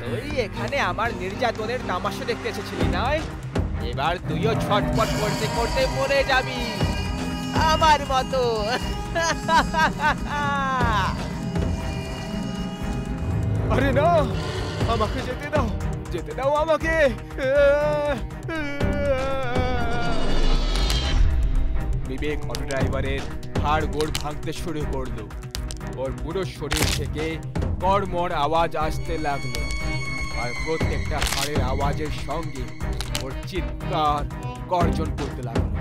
তুই এখানে আমার নির্যাতনের তামাশা দেখতে এসেছিলি না? এবার তুইও ছটপট করতে করতে মরে যাবি আমার মতো। আরে না, আমাকে যেতে দাও, যেতে দাও আমাকে। বিবেক অটো ড্রাইভারের হাড় গোড় ভাঙতে শুরু করলো। ওর পুরো শরীর থেকে কড়মড় আওয়াজ আসতে লাগলো। আর প্রত্যেকটা হাড়ের আওয়াজের সঙ্গে ওর চিৎকার গর্জন করতে লাগলো।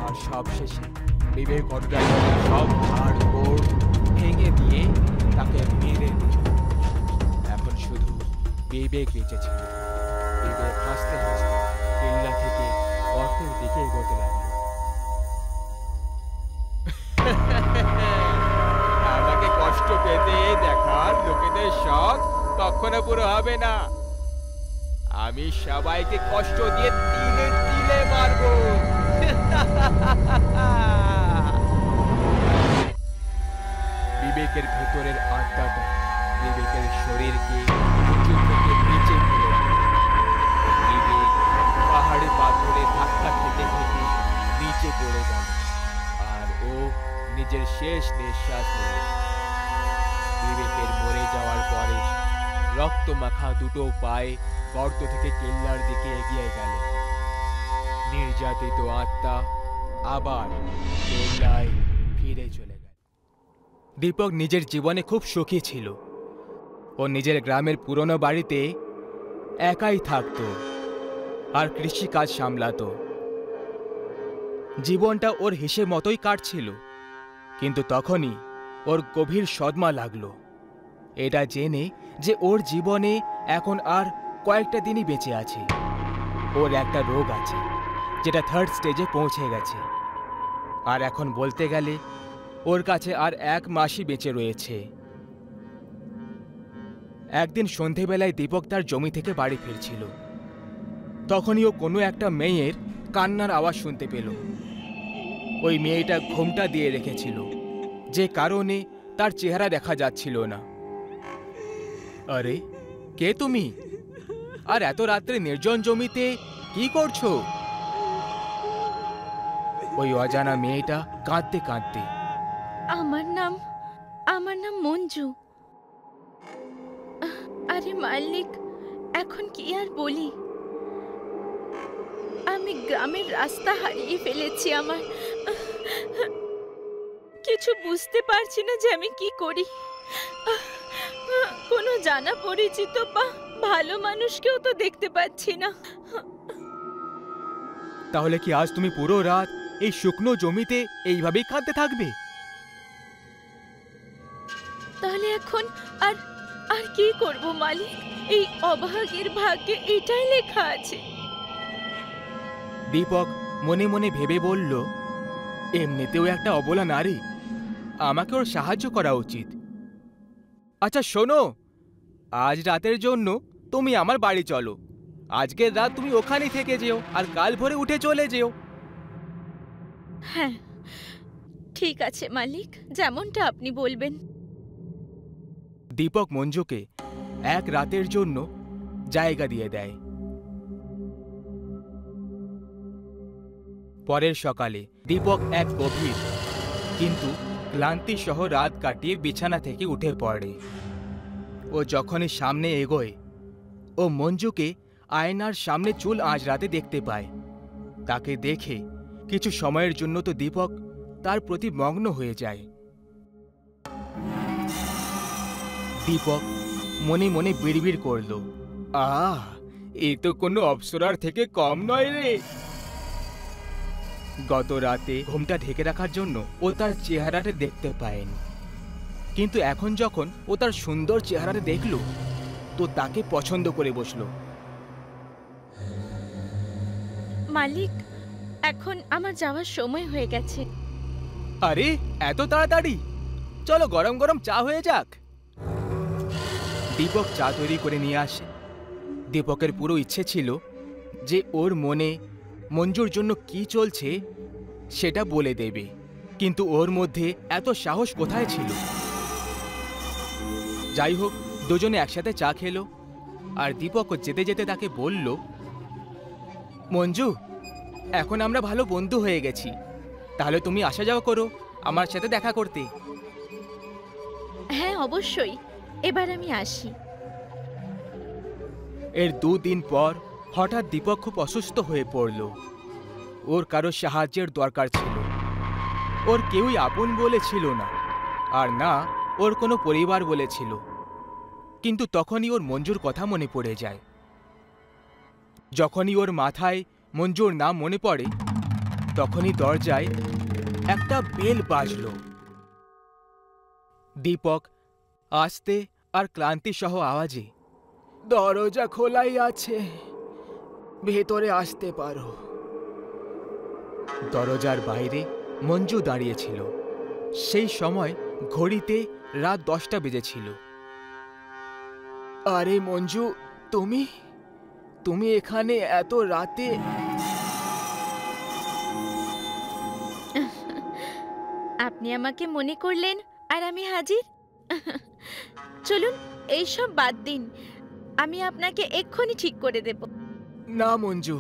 আর সবশেষে বিবেক অটো ড্রাইভারের সব হাড় গোড় ভেঙে দিয়ে তাকে মেরে দিল। এখন শুধু বিবেক বেঁচে ছিল। বিবেক হাসতে হাসতে কেল্লা থেকে গর্তের দিকে এগোতে লাগলো। আমাকে কষ্ট পেতে দেখার লোকেদের শখ কখনো পুরো হবে না। আমি সবাইকে কষ্ট দিয়ে তিলে তিলে মারবো। বিবেকের ভেতরের আত্মাটা বিবেকের শরীরকে উঁচু থেকে নিচে ফেলে দিল। বিবেক পাহাড়ে পাথরে ধাক্কা খেতে খেতে নিচে পড়ে গেল। আর ও নিজের শেষ নিঃশ্বাস নিল। বিবেকের মরে যাওয়ার পরে রক্ত মাখা দুটো পায়ে গর্ত থেকে কেল্লার দিকে এগিয়ে গেল। নির্যাতিত আত্মা আবার কেল্লায় ফিরে চলে গেল। দীপক নিজের জীবনে খুব সুখী ছিল। ও নিজের গ্রামের পুরনো বাড়িতে একাই থাকতো আর কৃষি কাজ সামলাতো। জীবনটা ওর হিসেব মতোই কাটছিল। কিন্তু তখনই ওর গভীর সদমা লাগলো এটা জেনে যে ওর জীবনে এখন আর কয়েকটা দিনই বেঁচে আছে। ওর একটা রোগ আছে যেটা 3rd স্টেজে পৌঁছে গেছে। আর এখন বলতে গেলে ওর কাছে আর 1 মাসই বেঁচে রয়েছে। একদিন সন্ধেবেলায় দীপক তার জমি থেকে বাড়ি ফিরছিল। তখনই ও কোনো একটা মেয়ের কান্নার আওয়াজ শুনতে পেল। ওই মেয়েটা ঘোমটা দিয়ে রেখেছিল, যে কারণে তার চেহারা দেখা যাচ্ছিল না। আরে, কে তুমি? আর এত রাত্রে নির্জন জমিতে কি করছো? ওই অজানা মেয়েটা কাঁদতে কাঁদতে, আমার নাম মঞ্জু। আরে মালিক, এখন কি আর বলি, আমি গ্রামের রাস্তা হারিয়ে ফেলেছি। আমার কিছু বুঝতে পারছি না যে আমি কি করি। কোনো জানা পরিচিত বা ভালো মানুষকেও তো দেখতে পাচ্ছি না। তাহলে কি আজ তুমি পুরো রাত এই শুকনো জমিতে এইভাবেই কাঁদতে থাকবে? তাহলে এখন আর আর কি করব মালিক? এই অভাগের ভাগ্যে এটাই লেখা আছে। দীপক মনে মনে ভেবে বলল, এমনিতেও একটা অবলা নারী, আমাকে ওর সাহায্য করা উচিত। আচ্ছা শোনো, আজ রাতের জন্য তুমি আমার বাড়ি চলো। আজকের রাত তুমি ওখানেই থেকে যেও, আর কাল ভোরে উঠে চলে যেও। হ্যাঁ, ঠিক আছে মালিক, যেমনটা আপনি বলবেন। দীপক মঞ্জুকে এক রাতের জন্য জায়গা দিয়ে দেয়। পরের সকালে দীপক এক গভীর কিন্তু ক্লান্তি সহ রাত কাটিয়ে বিছানা থেকে উঠে পড়ে। ও যখনই সামনে এগোয়, ও মঞ্জুকে আয়নার সামনে চুল আঁচড়াতে দেখতে পায়। তাকে দেখে কিছু সময়ের জন্য তো দীপক তার প্রতি মগ্ন হয়ে যায়। দীপক মনে মনে বিড়বিড় করল, আহ, এ তো কোনো অপ্সরার থেকে কম নয় রে। গত রাতে ঘুমটা ঢেকে রাখার জন্য ও তার চেহারাটা দেখতে পায়নি, কিন্তু এখন যখন ও তার সুন্দর চেহারাটা দেখল, তো তাকে পছন্দ করে বসল। মালিক, এখন আমার যাওয়ার সময় হয়ে গেছে। আরে, এত তাড়াতাড়ি? চলো গরম গরম চা হয়ে যাক। দীপক চা তৈরি করে নিয়ে আসে। দীপকের পুরো ইচ্ছে ছিল যে ওর মনে মঞ্জুর জন্য কি চলছে সেটা বলে দেবে, কিন্তু ওর মধ্যে এত সাহস কোথায় ছিল? যাই হোক, দুজনে একসাথে চা খেলো, আর দীপক যেতে যেতে তাকে বলল, মঞ্জু, এখন আমরা ভালো বন্ধু হয়ে গেছি, তাহলে তুমি আসা যাওয়া করো আমার সাথে দেখা করতে। হ্যাঁ অবশ্যই, এবার আমি আসি। এর 2 দিন পর হঠাৎ দীপক খুব অসুস্থ হয়ে পড়ল। ওর কারো সাহায্যের দরকার ছিল। ওর কেউই আপন বলে ছিল না, আর না ওর কোনো পরিবার বলে ছিল। কিন্তু তখনই ওর মঞ্জুর কথা মনে পড়ে যায়। যখনই ওর মাথায় মঞ্জুর নাম মনে পড়ে, তখনই দরজায় একটা বেল বাজল। দীপক আস্তে আর ক্লান্তি সহ আওয়াজে, দরজা খোলাই আছে, ভেতরে আসতে পারো। দরজার বাইরে মঞ্জু দাঁড়িয়েছিল। সেই সময় ঘড়িতে রাত 10টা বেজেছিল। আরে মঞ্জু, তুমি এখানে এত রাতে? আপনি আমাকে মনে করলেন আর আমি হাজির। চলুন এইসব বাদ দিন, আমি আপনাকে এক্ষুনি ঠিক করে দেব। না মঞ্জু,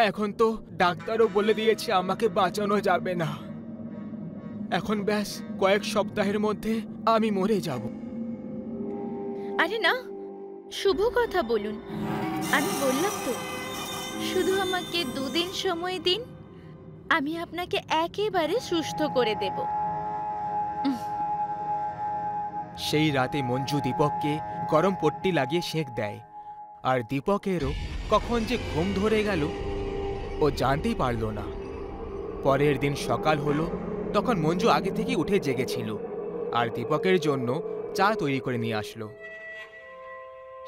এখন তো ডাক্তারও বলে দিয়েছে আমাকে বাঁচানো যাবে না। এখন ব্যাস কয়েক সপ্তাহের মধ্যে আমি মরে যাব। আরে না, শুভ কথা বলুন। আমি বললাম তো, শুধু আমাকে 2 দিন সময় দিন, আমি আপনাকে একেবারে সুস্থ করে দেব। সেই রাতে মঞ্জু দীপককে গরম পট্টি লাগিয়ে সেঁক দেয়, আর দীপকেরও কখন যে ঘুম ধরে গেল ও জানতেই পারল না। পরের দিন সকাল হলো, তখন মঞ্জু আগে থেকে উঠে জেগেছিল আর দীপকের জন্য চা তৈরি করে নিয়ে আসলো।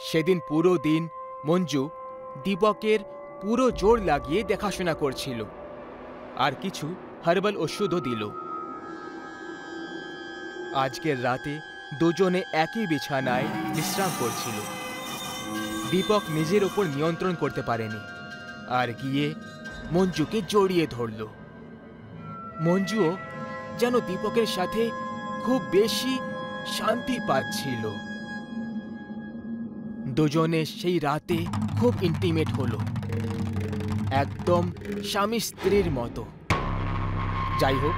সেদিন পুরো দিন মঞ্জু দীপকের পুরো জোর লাগিয়ে দেখাশোনা করছিল, আর কিছু হার্বাল ওষুধও দিল। আজকের রাতে দুজনে একই বিছানায় বিশ্রাম করছিল। দীপক নিজের ওপর নিয়ন্ত্রণ করতে পারেনি, আর গিয়ে মঞ্জুকে জড়িয়ে ধরল। মঞ্জুও যেন দীপকের সাথে খুব বেশি শান্তি পাচ্ছিল। দুজনে সেই রাতে খুব ইন্টিমেট হলো, একদম স্বামী স্ত্রীর মতো। যাই হোক,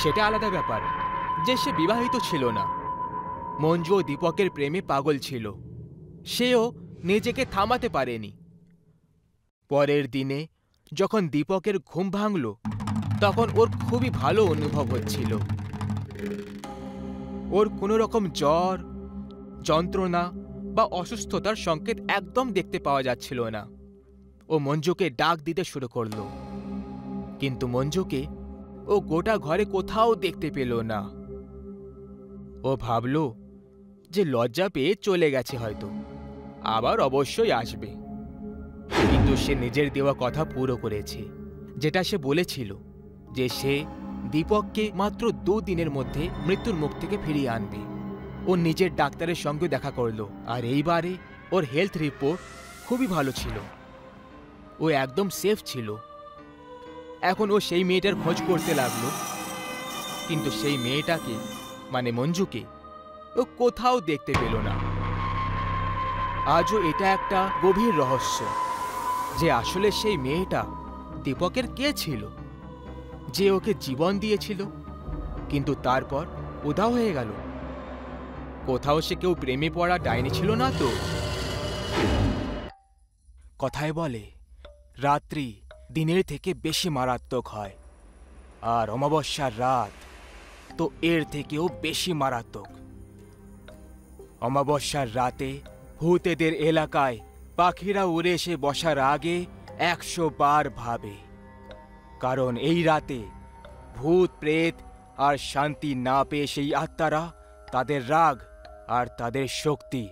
সেটা আলাদা ব্যাপার যে সে বিবাহিত ছিল না। মঞ্জুও দীপকের প্রেমে পাগল ছিল, সেও নিজেকে থামাতে পারেনি। পরের দিনে যখন দীপকের ঘুম ভাঙল, তখন ওর খুবই ভালো অনুভব হচ্ছিল। ওর কোনো রকম জ্বর, যন্ত্রণা বা অসুস্থতার সংকেত একদম দেখতে পাওয়া যাচ্ছিল না। ও মঞ্জুকে ডাক দিতে শুরু করলো, কিন্তু মঞ্জুকে ও গোটা ঘরে কোথাও দেখতে পেল না। ও ভাবল যে লজ্জা পেয়ে চলে গেছে হয়তো, আবার অবশ্যই আসবে। কিন্তু সে নিজের দেওয়া কথা পুরো করেছে, যেটা সে বলেছিল যে সে দীপককে মাত্র 2 দিনের মধ্যে মৃত্যুর মুখ থেকে ফিরিয়ে আনবে। ও নিজের ডাক্তারের সঙ্গে দেখা করলো, আর এইবারে ওর হেলথ রিপোর্ট খুবই ভালো ছিল, ও একদম সেফ ছিল। এখন ও সেই মেয়েটার খোঁজ করতে লাগলো, কিন্তু সেই মেয়েটাকে মানে মঞ্জুকে ও কোথাও দেখতে পেল না। আজও এটা একটা গভীর রহস্য যে আসলে সেই মেয়েটা দীপকের কে ছিল, যে ওকে জীবন দিয়েছিল কিন্তু তারপর উধাও হয়ে গেল। কোথাও সে কেউ প্রেমে পড়া ডাইনি ছিল না তো? কথায় বলে রাত্রি দিনের থেকে বেশি মারাত্মক হয়, আর অমাবস্যার রাত তো এর থেকেও বেশি মারাত্মক। অমাবস্যার রাতে ভূতেদের এলাকায় পাখিরা উড়ে এসে বসার আগে 100 বার ভাবে, কারণ এই রাতে ভূত প্রেত আর শান্তি না পেয়ে সেই আত্মারা তাদের রাগ আর তাদের শক্তি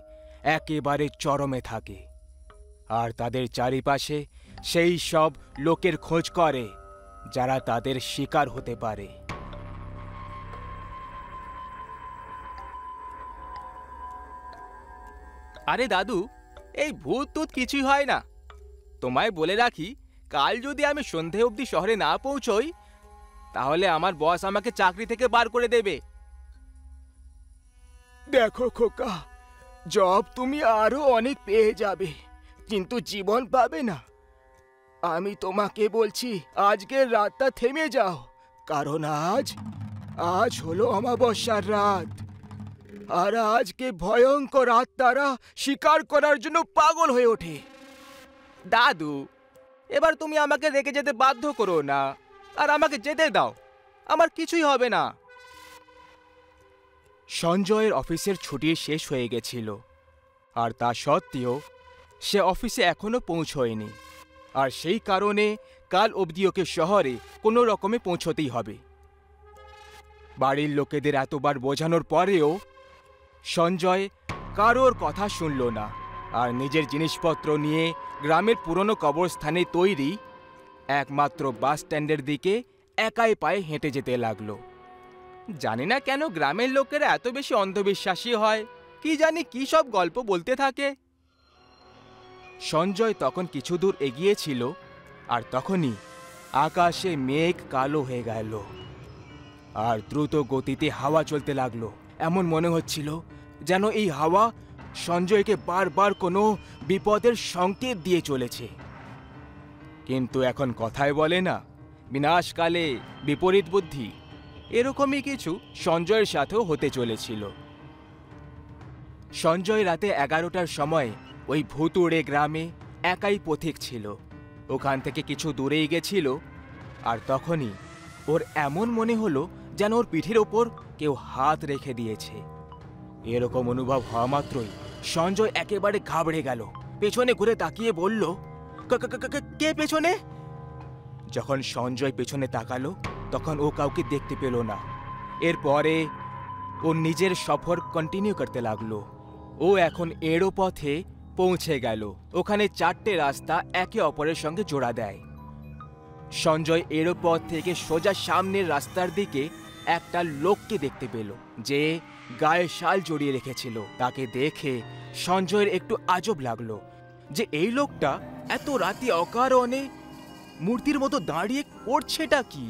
একেবারে চরমে থাকে, আর তাদের চারিপাশে সেই সব লোকের খোঁজ করে যারা তাদের শিকার হতে পারে। আরে দাদু, এই ভূত টুত কিছুই হয় না। তোমায় বলে রাখি, কাল যদি আমি সন্ধে অবধি শহরে না পৌঁছই, তাহলে আমার বস আমাকে চাকরি থেকে বার করে দেবে। দেখো খোকা, জব তুমি আরো অনেক পেয়ে যাবে, কিন্তু জীবন পাবে না। আমি তোমাকে বলছি, আজকের রাতটা থেমে যাও, কারণ আজ হলো অমাবস্যার রাত, আর আজকে ভয়ঙ্কর আত্মারা শিকার করার জন্য পাগল হয়ে ওঠে। দাদু, এবার তুমি আমাকে রেখে যেতে বাধ্য করো না, আর আমাকে যেতে দাও, আমার কিছুই হবে না। সঞ্জয়ের অফিসের ছুটি শেষ হয়ে গেছিল, আর তা সত্ত্বেও সে অফিসে এখনো পৌঁছয়নি, আর সেই কারণে কাল অবধি ওকে শহরে কোনো রকমে পৌঁছতেই হবে। বাড়ির লোকেদের এতবার বোঝানোর পরেও সঞ্জয় কারোর কথা শুনল না, আর নিজের জিনিসপত্র নিয়ে গ্রামের পুরনো কবরস্থানে তৈরি একমাত্র বাস স্ট্যান্ডের দিকে একাই পায়ে হেঁটে যেতে লাগলো। জানি না কেন গ্রামের লোকেরা এত বেশি অন্ধবিশ্বাসী হয়, কি জানি কি সব গল্প বলতে থাকে। সঞ্জয় তখন কিছু দূর এগিয়েছিল, আর তখনই আকাশে মেঘ কালো হয়ে গেল, আর দ্রুত গতিতে হাওয়া চলতে লাগলো। এমন মনে হচ্ছিল যেন এই হাওয়া সঞ্জয়কে বারবার কোনো বিপদের সংকেত দিয়ে চলেছে। কিন্তু এখন কথায় বলে না, বিনাশকালে বিপরীত বুদ্ধি, এরকমই কিছু সঞ্জয়ের সাথেও হতে চলেছিল। সঞ্জয় রাতে 11টার সময় ওই ভুতুড়ে গ্রামে একাই পথিক ছিল। ওখান থেকে কিছু দূরেই গেছিল, আর তখনই ওর এমন মনে হলো যেন ওর পিঠের ওপর কেউ হাত রেখে দিয়েছে। এরকম অনুভব হওয়া মাত্রই সঞ্জয় একেবারে ঘাবড়ে গেল। পেছনে ঘুরে তাকিয়ে বলল, কে পেছনে? যখন সঞ্জয় পেছনে তাকালো, তখন ও কাউকে দেখতে পেল না। এরপরে ও নিজের সফর কন্টিনিউ করতে লাগলো। ও এখন এড়ো পথে পৌঁছে গেল। ওখানে 4টে রাস্তা একে অপরের সঙ্গে জোড়া দেয়। সঞ্জয় এড়ো পথ থেকে সোজা সামনের রাস্তার দিকে একটা লোককে দেখতে পেল, যে গায়ে শাল জড়িয়ে রেখেছিল। তাকে দেখে সঞ্জয়ের একটু আজব লাগলো যে এই লোকটা এত রাতে অকারণে মূর্তির মতো দাঁড়িয়ে করছেটা কি?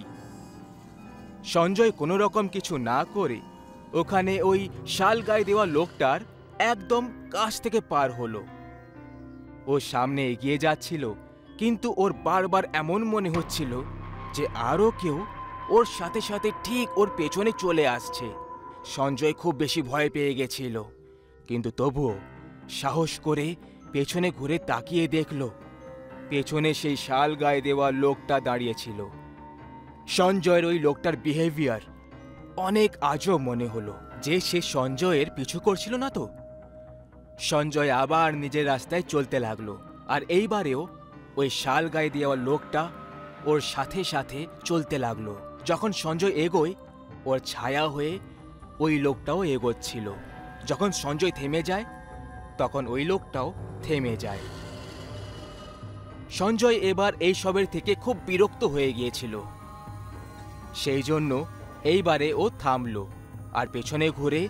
সঞ্জয় কোনো রকম কিছু না করে ওখানে ওই শাল গায়ে দেওয়া লোকটার একদম কাছ থেকে পার হলো। ও সামনে এগিয়ে যাচ্ছিল, কিন্তু ওর বারবার এমন মনে হচ্ছিল যে আরও কেউ ওর সাথে সাথে ঠিক ওর পেছনে চলে আসছে। সঞ্জয় খুব বেশি ভয় পেয়ে গেছিল, কিন্তু তবুও সাহস করে পেছনে ঘুরে তাকিয়ে দেখল পেছনে সেই শাল গায়ে দেওয়া লোকটা দাঁড়িয়েছিল। সঞ্জয়ের ওই লোকটার বিহেভিয়ার অনেক আজব মনে হলো যে সে সঞ্জয়ের পিছু করছিল না তো। সঞ্জয় আবার নিজের রাস্তায় চলতে লাগলো, আর এইবারেও ওই শাল গায়ে দেওয়া লোকটা ওর সাথে সাথে চলতে লাগলো। যখন সঞ্জয় এগোয়, ওর ছায়া হয়ে ওই লোকটাও এগোচ্ছিল। যখন সঞ্জয় থেমে যায়, তখন ওই লোকটাও থেমে যায়। সঞ্জয় এবার এই সবের থেকে খুব বিরক্ত হয়ে গিয়েছিল, সেই জন্য এইবারে ও থামলো আর পেছনে ঘুরে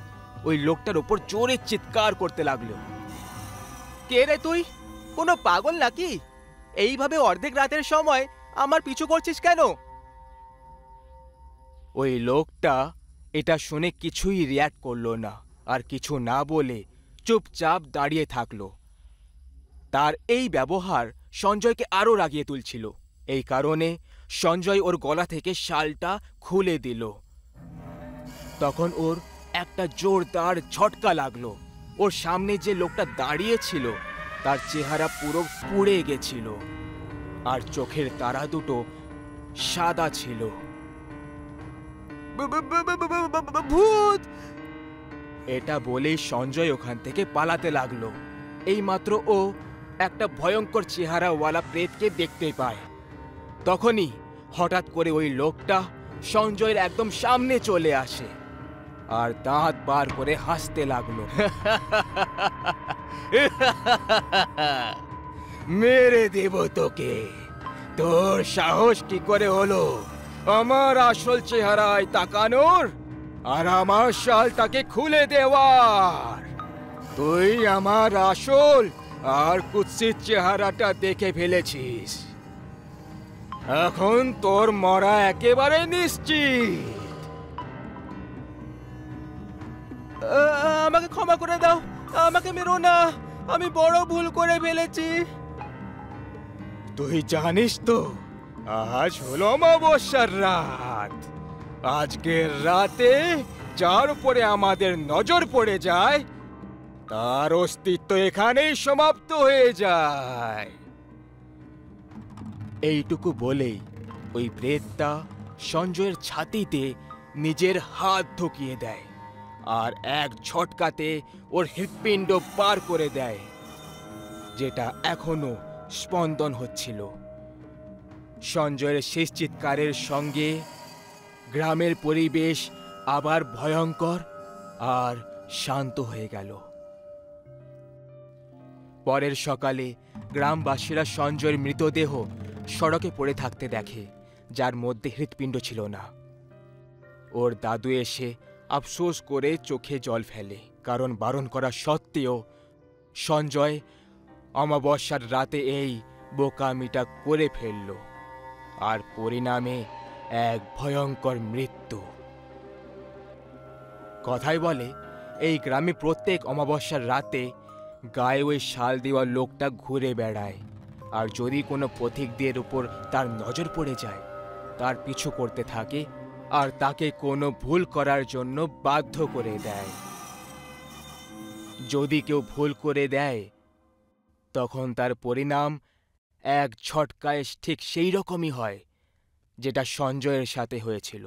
ওই লোকটার ওপর জোরে চিৎকার করতে লাগলো। কে রে তুই? কোনো পাগল নাকি? এইভাবে অর্ধেক রাতের সময় আমার পিছু করছিস কেন? ওই লোকটা এটা শুনে কিছুই রিয়্যাক্ট করলো না, আর কিছু না বলে চুপচাপ দাঁড়িয়ে থাকলো। তার এই ব্যবহার সঞ্জয়কে আরো রাগিয়ে তুলছিল। এই কারণে সঞ্জয় ওর গলা থেকে শালটা খুলে দিল। তখন ওর একটা জোরদার ঝটকা লাগলো। ওর সামনে যে লোকটা দাঁড়িয়ে ছিল তার চেহারা পুরো পুড়ে গেছিল, আর চোখের তারা দুটো সাদা ছিল। ভূত! এটা বলেই সঞ্জয় ওখান থেকে পালাতে লাগলো। এইমাত্র ও একটা ভয়ঙ্কর চেহারাওয়ালা প্রেতকে দেখতে পায়। তখনই হঠাৎ করে ওই লোকটা সঞ্জয়ের একদম সামনে চলে আসে আর দাঁত বার করে হাসতে লাগলো। মেরে দেব তোকে। তোর সাহস কি করে হলো আমার আসল চেহারায় তাকানোর আর আমার শালটাকে খুলে দেওয়ার? তুই আমার আসল আর কুৎসিত চেহারাটা দেখে ফেলেছিস। এখন তোর মরা একেবারে নিশ্চিত। আমাকে ক্ষমা করে দাও, আমাকে মেরো না, আমি বড় ভুল করে ফেলেছি। তুই জানিস তো আজ হলো অমাবস্যার রাত। আজকের রাতে যার উপরে আমাদের নজর পড়ে যায় তার অস্তিত্ব এখানেই সমাপ্ত হয়ে যায়। এইটুকু বলেই ওই প্রেতটা সঞ্জয়ের ছাতিতে নিজের হাত ঢুকিয়ে দেয় আর এক ঝটকাতে ওর হৃৎপিণ্ড পার করে দেয়, যেটা এখনো স্পন্দন হচ্ছিল। সঞ্জয়ের শেষ চিৎকারের সঙ্গে গ্রামের পরিবেশ আবার ভয়ঙ্কর আর শান্ত হয়ে গেল। পরের সকালে গ্রামবাসীরা সঞ্জয়ের মৃতদেহ সড়কে পড়ে থাকতে দেখে, যার মধ্যে হৃৎপিণ্ড ছিল না। ওর দাদু এসে আফসোস করে চোখে জল ফেলে, কারণ বারণ করা সত্ত্বেও সঞ্জয় অমাবস্যার রাতে এই বোকামিটা করে ফেলল, আর পরিণামে এক ভয়ঙ্কর মৃত্যু। কথাই বলে এই গ্রামে প্রত্যেক অমাবস্যার রাতে গায়ে ওই শাল দেওয়া লোকটা ঘুরে বেড়ায়, আর যদি কোনো পথিকদের উপর তার নজর পড়ে যায় তার পিছু করতে থাকে আর তাকে কোনো ভুল করার জন্য বাধ্য করে দেয়। যদি কেউ ভুল করে দেয় তখন তার পরিণাম এক ঝটকায় ঠিক সেই রকমই হয় যেটা সঞ্জয়ের সাথে হয়েছিল।